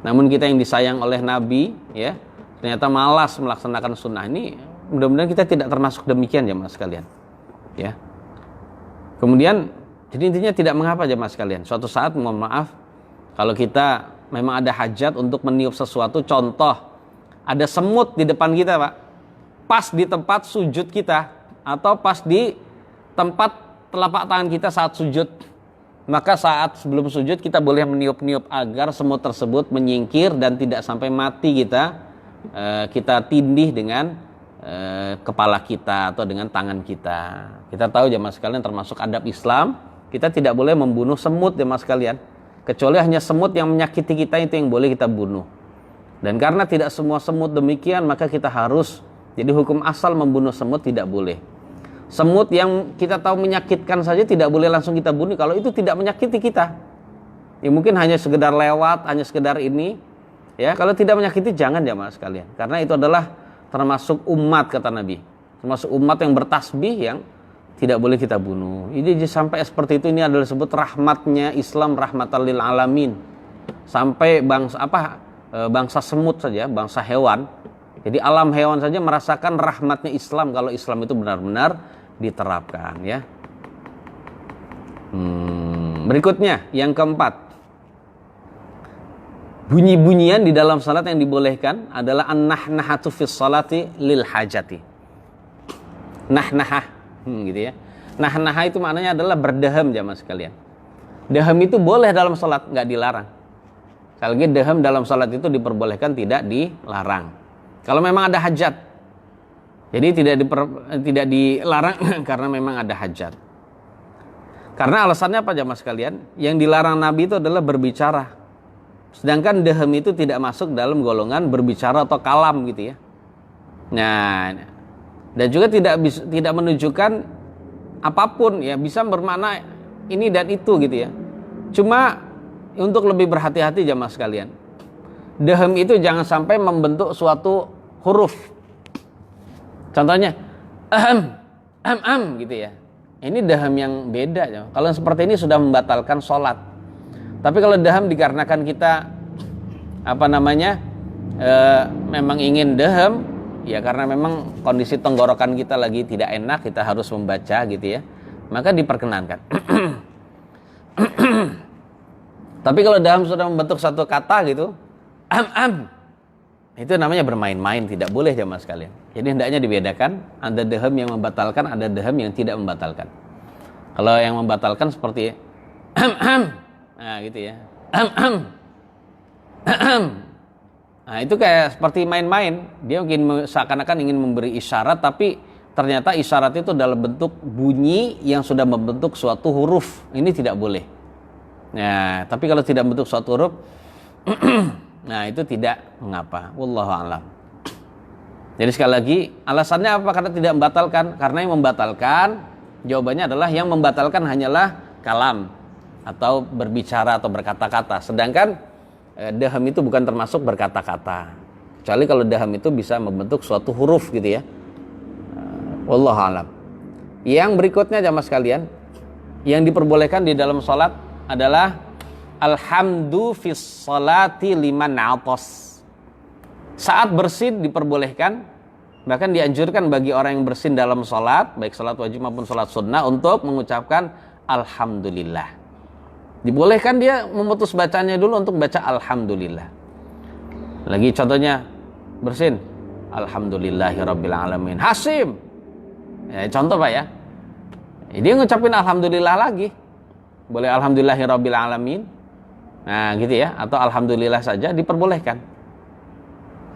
Namun kita yang disayang oleh Nabi ya ternyata malas melaksanakan sunnah. Ini mudah-mudahan kita tidak termasuk demikian ya mas sekalian ya. Kemudian jadi intinya tidak mengapa ya mas sekalian, suatu saat mohon maaf kalau kita memang ada hajat untuk meniup sesuatu, contoh ada semut di depan kita pak, pas di tempat sujud kita atau pas di tempat telapak tangan kita saat sujud, maka saat sebelum sujud kita boleh meniup-niup agar semut tersebut menyingkir dan tidak sampai mati kita tindih dengan kepala kita atau dengan tangan kita. Kita tahu jemaah sekalian termasuk adab Islam, kita tidak boleh membunuh semut jemaah sekalian, kecuali hanya semut yang menyakiti kita itu yang boleh kita bunuh. Dan karena tidak semua semut demikian, maka kita harus, jadi hukum asal membunuh semut tidak boleh. Semut yang kita tahu menyakitkan saja tidak boleh langsung kita bunuh kalau itu tidak menyakiti kita. Ya mungkin hanya sekedar lewat, hanya sekedar ini. Ya, kalau tidak menyakiti jangan jemaah sekalian. Karena itu adalah termasuk umat kata Nabi. Termasuk umat yang bertasbih yang tidak boleh kita bunuh. Jadi sampai seperti itu, ini adalah disebut rahmatnya Islam, rahmatan lil alamin. Sampai bangsa semut saja, bangsa hewan Jadi alam hewan saja merasakan rahmatnya Islam kalau Islam itu benar-benar diterapkan, ya. Berikutnya yang keempat, bunyi-bunyian di dalam salat yang dibolehkan adalah an-nahnahatu fis salati lil hajati. Nahnahah, gitu ya. Nahnahah itu maknanya adalah berdeham, jamaah sekalian. Deham itu boleh dalam salat, nggak dilarang. Sekali lagi, deham dalam salat itu diperbolehkan, tidak dilarang. Kalau memang ada hajat, jadi tidak dilarang karena memang ada hajat. Karena alasannya apa, jamaah sekalian? Yang dilarang Nabi itu adalah berbicara. Sedangkan deham itu tidak masuk dalam golongan berbicara atau kalam, gitu ya. Nah, dan juga tidak menunjukkan apapun, ya, bisa bermakna ini dan itu, gitu ya. Cuma untuk lebih berhati-hati, jamaah sekalian, deham itu jangan sampai membentuk suatu huruf. Contohnya gitu ya. Ini deham yang beda, ya. Kalau seperti ini sudah membatalkan sholat. Tapi kalau deham dikarenakan kita memang ingin deham, ya karena memang kondisi tenggorokan kita lagi tidak enak, kita harus membaca, gitu ya, maka diperkenankan. Tapi kalau deham sudah membentuk satu kata, gitu, itu namanya bermain-main, tidak boleh, jamaah sekalian. Jadi hendaknya dibedakan, ada deham yang membatalkan, ada deham yang tidak membatalkan. Kalau yang membatalkan seperti nah, gitu ya. Nah, itu kayak seperti main-main. Dia mungkin seakan-akan ingin memberi isyarat, tapi ternyata isyarat itu dalam bentuk bunyi yang sudah membentuk suatu huruf. Ini tidak boleh. Nah, tapi kalau tidak membentuk suatu huruf, nah itu tidak mengapa. Wallahu a'lam. Jadi sekali lagi, alasannya apa? Karena tidak membatalkan. Karena yang membatalkan, jawabannya adalah yang membatalkan hanyalah kalam atau berbicara atau berkata-kata. Sedangkan deham itu bukan termasuk berkata-kata. Kecuali kalau deham itu bisa membentuk suatu huruf, gitu ya. Wallahu a'lam. Yang berikutnya, jamaah sekalian, yang diperbolehkan di dalam salat adalah alhamdu fis salati liman atas. Saat bersin diperbolehkan, bahkan dianjurkan bagi orang yang bersin dalam salat, baik salat wajib maupun salat sunnah, untuk mengucapkan alhamdulillah. Dibolehkan dia memutus bacanya dulu untuk baca alhamdulillah. Lagi contohnya bersin, alhamdulillahirabbil alamin. Hasim. Ya, contoh Pak ya. Dia ngucapin alhamdulillah lagi. Boleh alhamdulillahirabbil alamin. Nah, gitu ya, atau alhamdulillah saja diperbolehkan.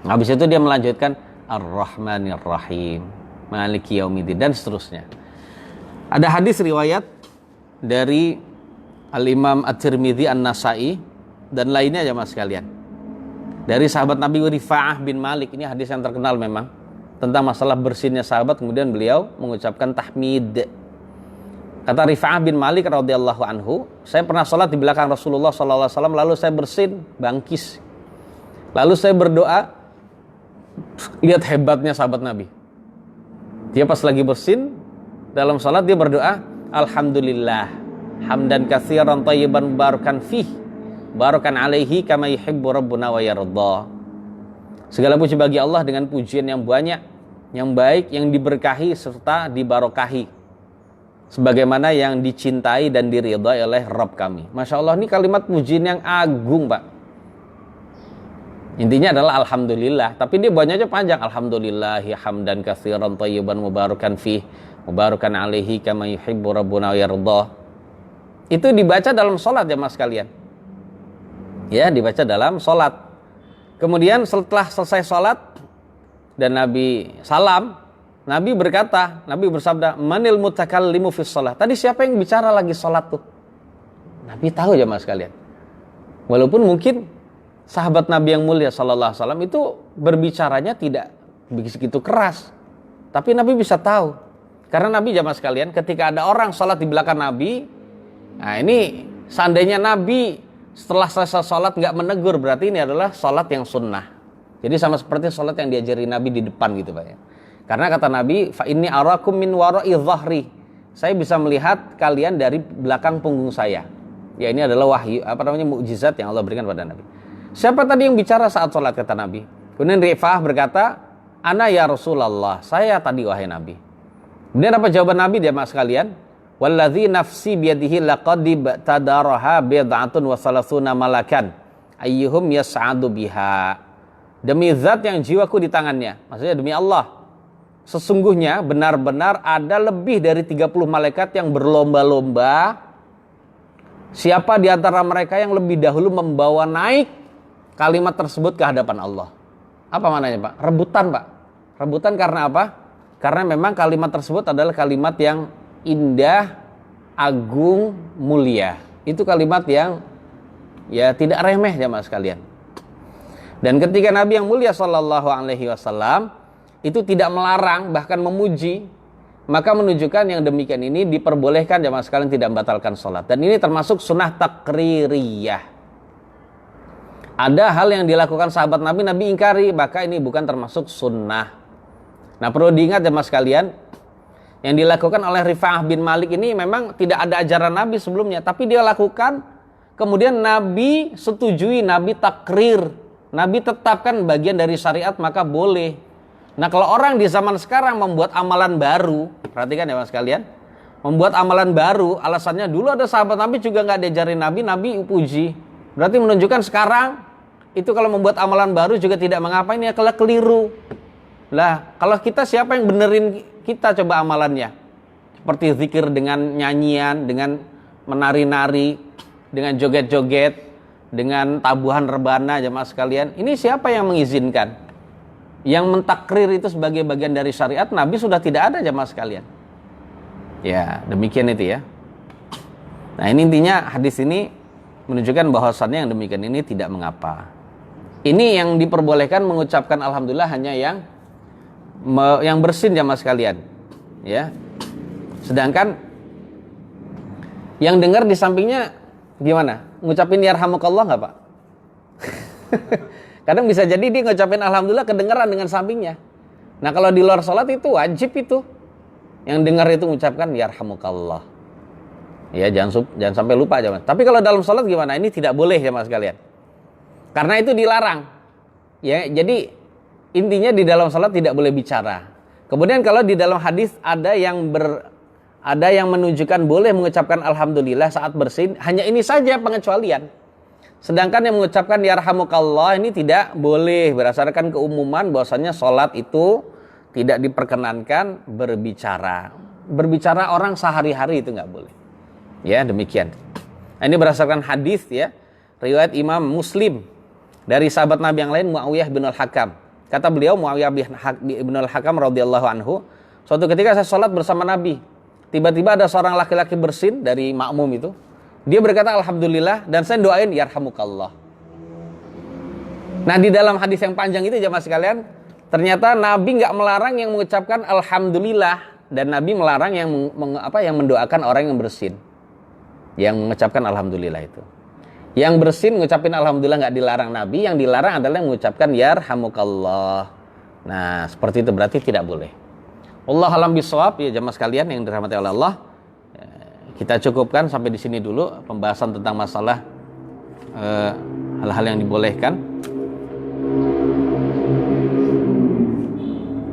Habis itu dia melanjutkan Ar-Rahmanir Rahim, Maliki Yaumiddin, dan seterusnya. Ada hadis riwayat dari Al-Imam At-Tirmidzi, An-Nasai, dan lainnya, jamaah sekalian, dari sahabat Nabi Rifa'ah bin Malik. Ini hadis yang terkenal memang tentang masalah bersinnya sahabat, kemudian beliau mengucapkan tahmid. Kata Rifa'ah bin Malik radhiyallahu anhu, saya pernah sholat di belakang Rasulullah sallallahu alaihi wasallam, lalu saya bersin bangkis. Lalu saya berdoa. Lihat hebatnya sahabat Nabi. Dia pas lagi bersin dalam salat, dia berdoa, alhamdulillah hamdan katsiran thayyiban barakan fih, barakan alaihi kama yuhibbu rabbuna wa yarda. Segala puji bagi Allah dengan pujian yang banyak, yang baik, yang diberkahi serta dibarokahi, sebagaimana yang dicintai dan diridhai oleh Rabb kami. Masya Allah, ini kalimat pujian yang agung, Pak. Intinya adalah alhamdulillah, tapi dia bacanya panjang. Alhamdulillahi hamdan katsiran thayyiban mubarakan fih, mubarakan alaihi kama yuhibbu rabbuna wa yarda. Itu dibaca dalam salat, jamaah sekalian. Ya, dibaca dalam salat. Kemudian setelah selesai salat dan Nabi salam, Nabi berkata, Nabi bersabda, manil mutakallimu fis shalah. Tadi siapa yang bicara lagi salat tuh? Nabi tahu, jamaah sekalian. Walaupun mungkin sahabat Nabi yang mulia sallallahu alaihi wasallam itu berbicaranya tidak begitu keras, tapi Nabi bisa tahu. Karena Nabi, jamaah sekalian, ketika ada orang salat di belakang Nabi, nah ini seandainya Nabi setelah selesai salat nggak menegur, berarti ini adalah salat yang sunnah. Jadi sama seperti salat yang diajari Nabi di depan, gitu Pak ya. Karena kata Nabi, fa inni arakum min wara'i dhahri. Saya bisa melihat kalian dari belakang punggung saya. Ya, ini adalah wahyu, mukjizat yang Allah berikan pada Nabi. Siapa tadi yang bicara saat sholat, kata Nabi? Kemudian Rifa'ah berkata, Ana ya Rasulullah, saya tadi wahai Nabi. Kemudian apa jawaban Nabi jamaah sekalian? Walladzi nafsi biyadihi laqad tadaraha bid'atun wa salasuna malakan ayyuhum yas'adu biha. Demi zat yang jiwaku di tangannya, maksudnya demi Allah, sesungguhnya benar-benar ada lebih dari 30 malaikat yang berlomba-lomba siapa di antara mereka yang lebih dahulu membawa naik kalimat tersebut ke hadapan Allah. Apa maknanya, Pak? Rebutan, Pak. Rebutan karena apa? Karena memang kalimat tersebut adalah kalimat yang indah, agung, mulia. Itu kalimat yang ya tidak remeh jamaah sekalian. Dan ketika Nabi yang mulia sallallahu alaihi wasallam itu tidak melarang, bahkan memuji, maka menunjukkan yang demikian ini diperbolehkan jamaah sekalian, tidak membatalkan sholat. Dan ini termasuk sunnah takririyah. Ada hal yang dilakukan sahabat Nabi, Nabi ingkari, maka ini bukan termasuk sunnah. Nah, perlu diingat jemaah sekalian, yang dilakukan oleh Rifa'ah bin Malik ini memang tidak ada ajaran Nabi sebelumnya, tapi dia lakukan, kemudian Nabi setujui, Nabi takrir, Nabi tetapkan bagian dari syariat, maka boleh. Nah, kalau orang di zaman sekarang membuat amalan baru, perhatikan ya mas sekalian, membuat amalan baru, alasannya dulu ada sahabat Nabi juga nggak diajarin Nabi, Nabi puji. Berarti menunjukkan sekarang itu kalau membuat amalan baru juga tidak mengapa, ini adalah keliru. Lah, kalau kita siapa yang benerin kita coba amalannya? Seperti zikir dengan nyanyian, dengan menari-nari, dengan joget-joget, dengan tabuhan rebana jemaah sekalian. Ini siapa yang mengizinkan? Yang mentakrir itu sebagai bagian dari syariat Nabi sudah tidak ada jemaah sekalian. Ya, demikian itu ya. Nah, ini intinya hadis ini menunjukkan bahwasannya yang demikian ini tidak mengapa. Ini yang diperbolehkan mengucapkan alhamdulillah hanya yang bersin jamaah sekalian, ya. Sedangkan yang dengar di sampingnya gimana? Ngucapin yarhamukallah nggak, Pak? Kadang bisa jadi dia ngucapin alhamdulillah kedengaran dengan sampingnya. Nah, kalau di luar sholat itu wajib itu yang dengar itu mengucapkan yarhamukallah. Ya, jangan sampai lupa jamaah. Tapi kalau dalam sholat gimana? Ini tidak boleh jamaah sekalian. Karena itu dilarang. Ya, jadi intinya di dalam salat tidak boleh bicara. Kemudian kalau di dalam hadis ada yang menunjukkan boleh mengucapkan alhamdulillah saat bersin, hanya ini saja pengecualian. Sedangkan yang mengucapkan yarhamukallah ini tidak boleh berdasarkan keumuman bahwasanya salat itu tidak diperkenankan berbicara. Berbicara orang sehari-hari itu nggak boleh. Ya, demikian. Ini berdasarkan hadis ya, riwayat Imam Muslim dari sahabat Nabi yang lain, Muawiyah bin Al-Hakam. Kata beliau, Muawiyah bin Al-Hakam radhiyallahu anhu, suatu ketika saya sholat bersama Nabi, tiba-tiba ada seorang laki-laki bersin dari makmum itu. Dia berkata alhamdulillah dan saya doain yarhamukallah. Nah, di dalam hadis yang panjang itu jemaah sekalian, ternyata Nabi nggak melarang yang mengucapkan alhamdulillah, dan Nabi melarang yang mendoakan orang yang bersin, yang mengucapkan alhamdulillah itu. Yang bersin ngucapin alhamdulillah nggak dilarang Nabi, yang dilarang adalah yang mengucapkan yarhamukallah. Nah, seperti itu berarti tidak boleh. Allah alam bisawab ya jemaah sekalian yang dirahmati oleh Allah. Kita cukupkan sampai di sini dulu pembahasan tentang masalah hal-hal yang dibolehkan.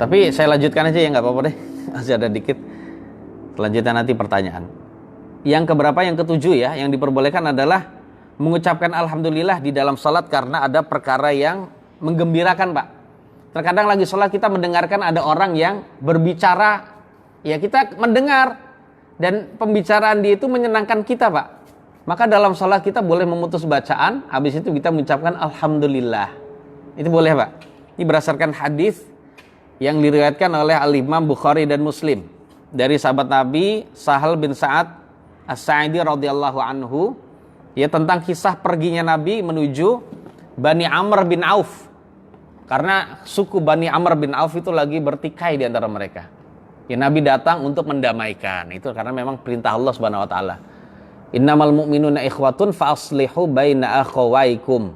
Tapi saya lanjutkan aja ya, nggak apa-apa deh. Masih ada dikit. Selanjutnya nanti pertanyaan. Yang keberapa? Yang ketujuh ya, yang diperbolehkan adalah mengucapkan alhamdulillah di dalam salat karena ada perkara yang menggembirakan, Pak. Terkadang lagi salat kita mendengarkan ada orang yang berbicara, ya kita mendengar dan pembicaraan dia itu menyenangkan kita, Pak. Maka dalam salat kita boleh memutus bacaan, habis itu kita mengucapkan alhamdulillah. Itu boleh, Pak. Ini berdasarkan hadis yang diriwayatkan oleh Al-Imam Bukhari dan Muslim dari sahabat Nabi Sahal bin Sa'ad As-Sa'idi radhiyallahu anhu, ya, tentang kisah perginya Nabi menuju Bani Amr bin Auf. Karena suku Bani Amr bin Auf itu lagi bertikai di antara mereka. Ya, Nabi datang untuk mendamaikan. Itu karena memang perintah Allah Subhanahu wa taala. Innamal mu'minuna ikhwatun fa aslihu baina akhawaikum.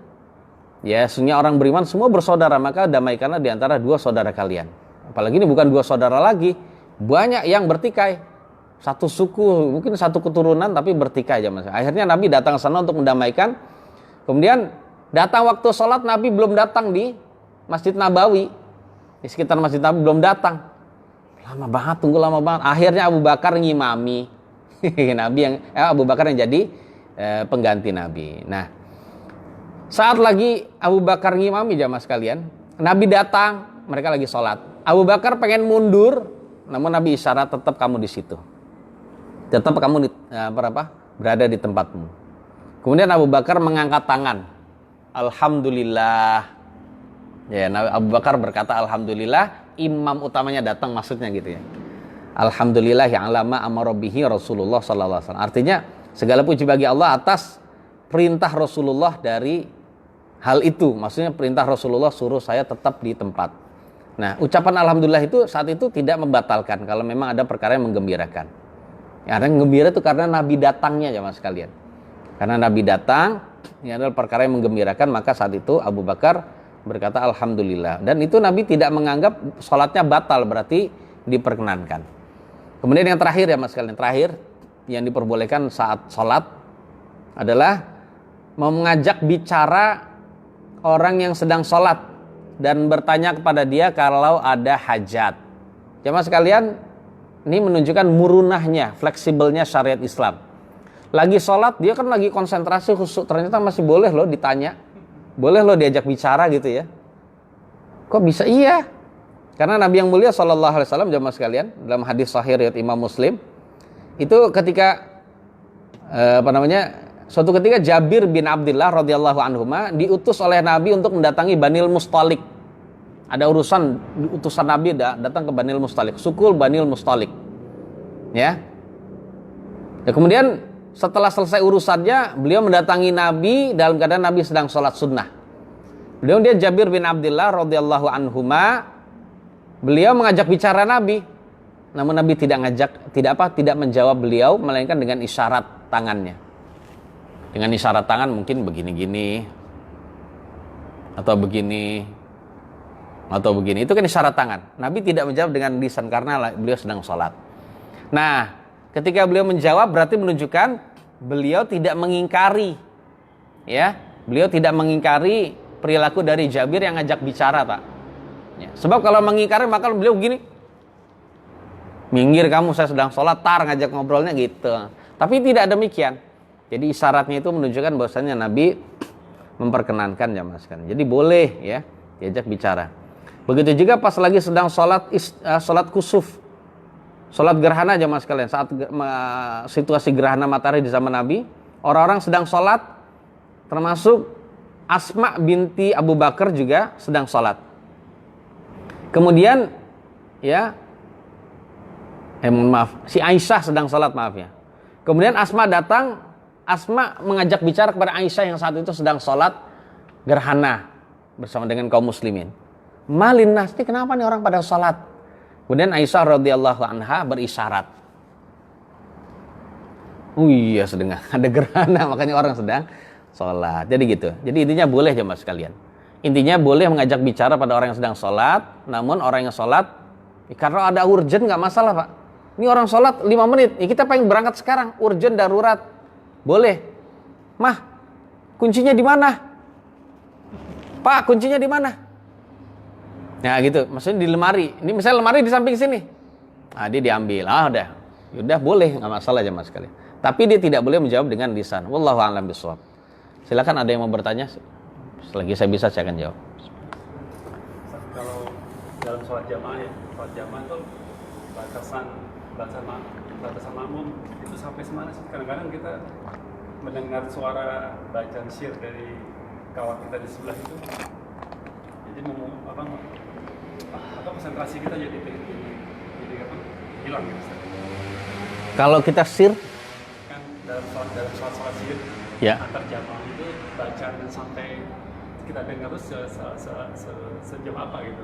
Ya, sesungguhnya orang beriman semua bersaudara, maka damaikanlah di antara dua saudara kalian. Apalagi ini bukan dua saudara lagi, banyak yang bertikai. Satu suku, mungkin satu keturunan tapi bertikai aja. Akhirnya Nabi datang ke sana untuk mendamaikan. Kemudian datang waktu sholat, Nabi belum datang di Masjid Nabawi. di sekitar Masjid Nabi belum datang. Lama banget, tunggu lama banget. Akhirnya Abu Bakar ngimami. Abu Bakar yang jadi pengganti Nabi. Nah, saat lagi Abu Bakar ngimami jamaah sekalian, Nabi datang, mereka lagi sholat. Abu Bakar pengen mundur, namun Nabi isyarat tetap kamu di situ. Tetap kamu berada di tempatmu. Kemudian Abu Bakar mengangkat tangan. Alhamdulillah. Ya, Abu Bakar berkata alhamdulillah, imam utamanya datang maksudnya gitu ya. Alhamdulillah yang lama amarobihi Rasulullah sallallahu alaihi wasallam. Artinya segala puji bagi Allah atas perintah Rasulullah dari hal itu. Maksudnya perintah Rasulullah suruh saya tetap di tempat. Nah, ucapan alhamdulillah itu saat itu tidak membatalkan kalau memang ada perkara yang menggembirakan. Yang gembira itu karena Nabi datangnya jemaah sekalian. Karena Nabi datang, ini adalah perkara yang menggembirakan, maka saat itu Abu Bakar berkata alhamdulillah. Dan itu Nabi tidak menganggap sholatnya batal, berarti diperkenankan. Kemudian yang terakhir ya mas sekalian, terakhir yang diperbolehkan saat sholat adalah mengajak bicara orang yang sedang sholat dan bertanya kepada dia kalau ada hajat. Jemaah sekalian, ini menunjukkan murunahnya, fleksibelnya syariat Islam. Lagi sholat, dia kan lagi konsentrasi khusyuk, ternyata masih boleh loh ditanya. Boleh loh diajak bicara gitu ya. Kok bisa? Iya. Karena Nabi yang mulia sallallahu alaihi wasallam jamaah sekalian dalam hadis sahih riwayat Imam Muslim itu ketika suatu ketika Jabir bin Abdullah radhiyallahu anhuma diutus oleh Nabi untuk mendatangi Banil Mustalik. Ada utusan Nabi datang ke Banil Mustalik, suku Banil Mustalik. Ya. Ya kemudian setelah selesai urusannya, beliau mendatangi Nabi dalam keadaan Nabi sedang sholat sunnah. Dia Jabir bin Abdullah radhiyallahu anhuma, beliau mengajak bicara Nabi. Namun Nabi tidak menjawab beliau, melainkan dengan isyarat tangannya. Dengan isyarat tangan mungkin begini-gini atau begini atau begini. Itu kan isyarat tangan. Nabi tidak menjawab dengan lisan karena beliau sedang sholat. Nah, ketika beliau menjawab berarti menunjukkan beliau tidak mengingkari, ya, beliau tidak mengingkari perilaku dari Jabir yang ngajak bicara, Pak. Ya, sebab kalau mengingkari maka beliau begini, minggir kamu, saya sedang sholat, ngajak ngobrolnya gitu. Tapi tidak demikian. Jadi isyaratnya itu menunjukkan bahwasanya Nabi memperkenankan jamaah sekalian. Jadi boleh ya diajak bicara. Begitu juga pas lagi sedang sholat kusuf. Sholat gerhana jamaah sekalian, saat situasi gerhana matahari di zaman Nabi, orang-orang sedang sholat, termasuk Asma binti Abu Bakar juga sedang sholat. Kemudian, ya, si Aisyah sedang sholat, maaf ya. Kemudian Asma datang, Asma mengajak bicara kepada Aisyah yang saat itu sedang sholat gerhana bersama dengan kaum muslimin. Malin nas, ini kenapa nih orang pada sholat? Kemudian Aisyah radhiyallahu anha berisyarat. Oh iya, sedang ada gerhana, makanya orang sedang sholat. Jadi gitu. Jadi intinya boleh jemaah sekalian. Intinya boleh mengajak bicara pada orang yang sedang sholat. Namun orang yang sholat, karena ada urgent nggak masalah Pak. Ini orang sholat 5 menit, kita pengen berangkat sekarang, urgent darurat. Boleh. Mah, kuncinya di mana? Pak, kuncinya di mana? Nah gitu, maksudnya di lemari. Ini misalnya lemari di samping sini. Nah dia diambil. Udah. Yaudah boleh, nggak masalah jemaah sekalian. Tapi dia tidak boleh menjawab dengan lisan. Wallahu a'lam bishawab. Silakan ada yang mau bertanya. Selagi saya bisa saya akan jawab.
Kalau dalam sholat jamaah itu batasan makmum itu sampai semana sih? Kadang-kadang kita mendengar suara bacaan syir dari kawan kita di sebelah itu. Jadi konsentrasi kita jadi hilang gitu.
Kalau kita sir
Kan dalam sholat syir
ya,
antar jamaah itu bacaan sampai kita dengar terus sejam apa gitu.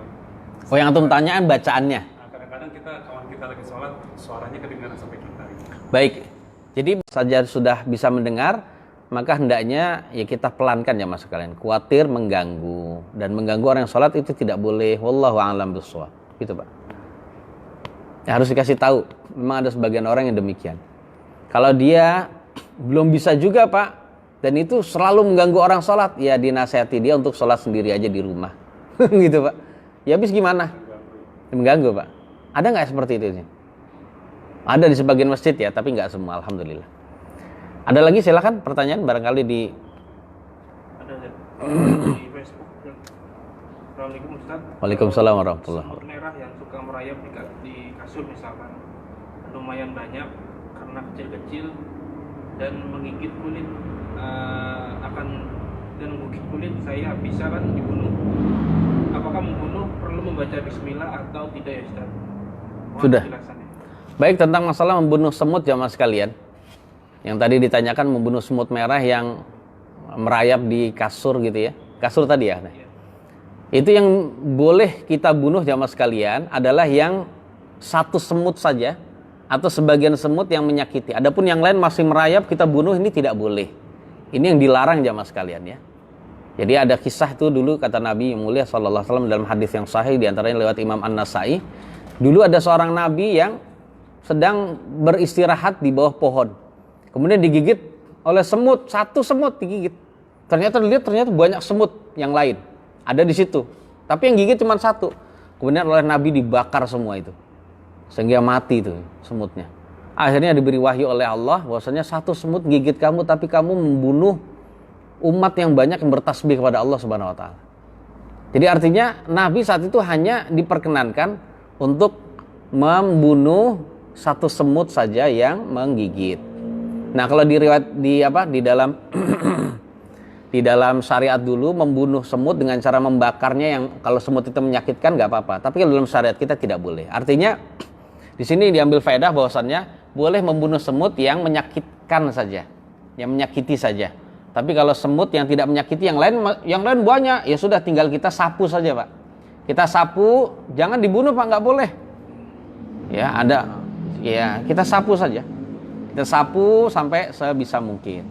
Oh yang antum tanyaan bacaannya.
Nah, kadang-kadang kawan kita lagi sholat suaranya kedengaran sampai kita gitu.
Baik. Jadi saja sudah bisa mendengar, maka hendaknya ya kita pelankan ya mas sekalian. Khawatir mengganggu, dan mengganggu orang yang sholat itu tidak boleh. Wallahu a'lam bishawab. Gitu Pak. Ya, harus dikasih tahu. Memang ada sebagian orang yang demikian. Kalau dia belum bisa juga Pak, dan itu selalu mengganggu orang sholat, ya dinasihati dia untuk sholat sendiri aja di rumah. Gitu Pak. Ya habis gimana? Mengganggu, Pak. Ada nggak seperti itu sih? Ada di sebagian masjid ya, tapi nggak semua, alhamdulillah. Ada lagi silakan pertanyaan barangkali di
Ada di Facebook. Assalamualaikum Ustaz.
Waalaikumsalam warahmatullahi
Semut merah yang suka merayap di kasur misalkan lumayan banyak karena kecil-kecil dan menggigit kulit saya bisa kan dibunuh. Apakah membunuh perlu membaca bismillah atau tidak ya Ustaz?
Sudah. Baik, tentang masalah membunuh semut jamaah sekalian. Yang tadi ditanyakan membunuh semut merah yang merayap di kasur gitu ya. Kasur tadi ya. Itu yang boleh kita bunuh jamaah sekalian adalah yang satu semut saja atau sebagian semut yang menyakiti. Adapun yang lain masih merayap kita bunuh, ini tidak boleh. Ini yang dilarang jamaah sekalian ya. Jadi ada kisah itu dulu kata Nabi yang mulia sallallahu alaihi wasallam dalam hadis yang sahih, diantaranya lewat Imam An-Nasai. Dulu ada seorang nabi yang sedang beristirahat di bawah pohon. Kemudian digigit oleh semut, satu semut digigit. Ternyata banyak semut yang lain ada di situ. Tapi yang gigit cuma satu. Kemudian oleh Nabi dibakar semua itu. Sehingga mati itu semutnya. Akhirnya diberi wahyu oleh Allah bahwasanya satu semut gigit kamu tapi kamu membunuh umat yang banyak yang bertasbih kepada Allah Subhanahu wa taala. Jadi artinya Nabi saat itu hanya diperkenankan untuk membunuh satu semut saja yang menggigit. Nah, kalau di dalam di dalam syariat dulu membunuh semut dengan cara membakarnya, yang kalau semut itu menyakitkan nggak apa-apa. Tapi kalau dalam syariat kita tidak boleh. Artinya di sini diambil faedah bahwasannya boleh membunuh semut yang menyakitkan saja, yang menyakiti saja. Tapi kalau semut yang tidak menyakiti yang lain banyak, ya sudah tinggal kita sapu saja, Pak. Kita sapu, jangan dibunuh, Pak, nggak boleh. Ya, kita sapu saja. Kita sapu sampai sebisa mungkin.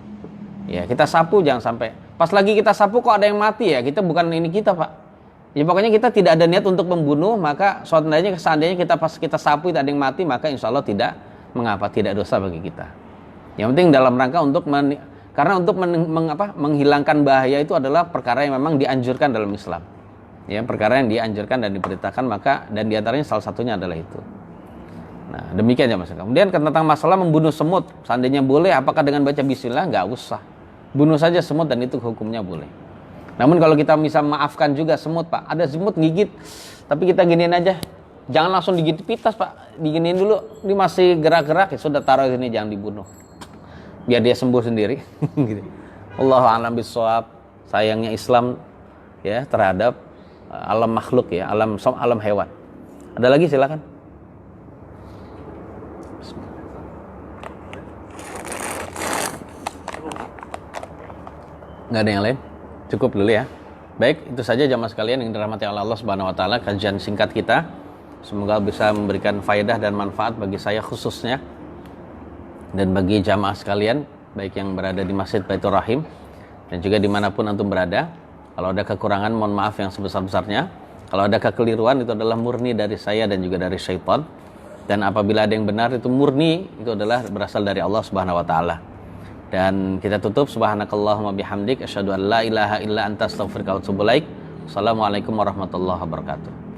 Ya, kita sapu jangan sampai pas lagi kita sapu kok ada yang mati ya, kita bukan ini kita, Pak. Ya pokoknya kita tidak ada niat untuk membunuh, maka seandainya kita pas kita sapu itu ada yang mati, maka insya Allah tidak mengapa, tidak dosa bagi kita. Yang penting dalam rangka untuk karena untuk menghilangkan bahaya itu adalah perkara yang memang dianjurkan dalam Islam. Ya, perkara yang dianjurkan dan diperintahkan, maka dan diantaranya salah satunya adalah itu. Nah, demikian ya Mas. Kemudian tentang masalah membunuh semut, seandainya boleh, apakah dengan baca bismillah? Nggak usah. Bunuh saja semut dan itu hukumnya boleh. Namun kalau kita bisa maafkan juga semut, Pak. Ada semut gigit, tapi kita giniin aja. Jangan langsung digigit pitas, Pak. Diginiin dulu. Ini masih gerak-gerak, ya sudah taruh sini, jangan dibunuh. Biar dia sembuh sendiri. Gitu. Allahu a'lam bishawab. Sayangnya Islam ya terhadap alam makhluk ya, alam hewan. Ada lagi silakan. Nggak ada yang lain? Cukup dulu ya. Baik, itu saja jamaah sekalian yang dirahmati oleh Allah Subhanahu wa taala, kajian singkat kita. Semoga bisa memberikan faedah dan manfaat bagi saya khususnya dan bagi jamaah sekalian, baik yang berada di Masjid Baitur Rahim dan juga dimanapun antum berada. Kalau ada kekurangan, mohon maaf yang sebesar-besarnya. Kalau ada kekeliruan, itu adalah murni dari saya dan juga dari syaitan. Dan apabila ada yang benar, itu murni, itu adalah berasal dari Allah Subhanahu wa taala. Dan kita tutup, subhanakallahumma bihamdik, asyhadu an la ilaha illa anta astaghfiruka wa atubu ilaik. Assalamualaikum warahmatullahi wabarakatuh.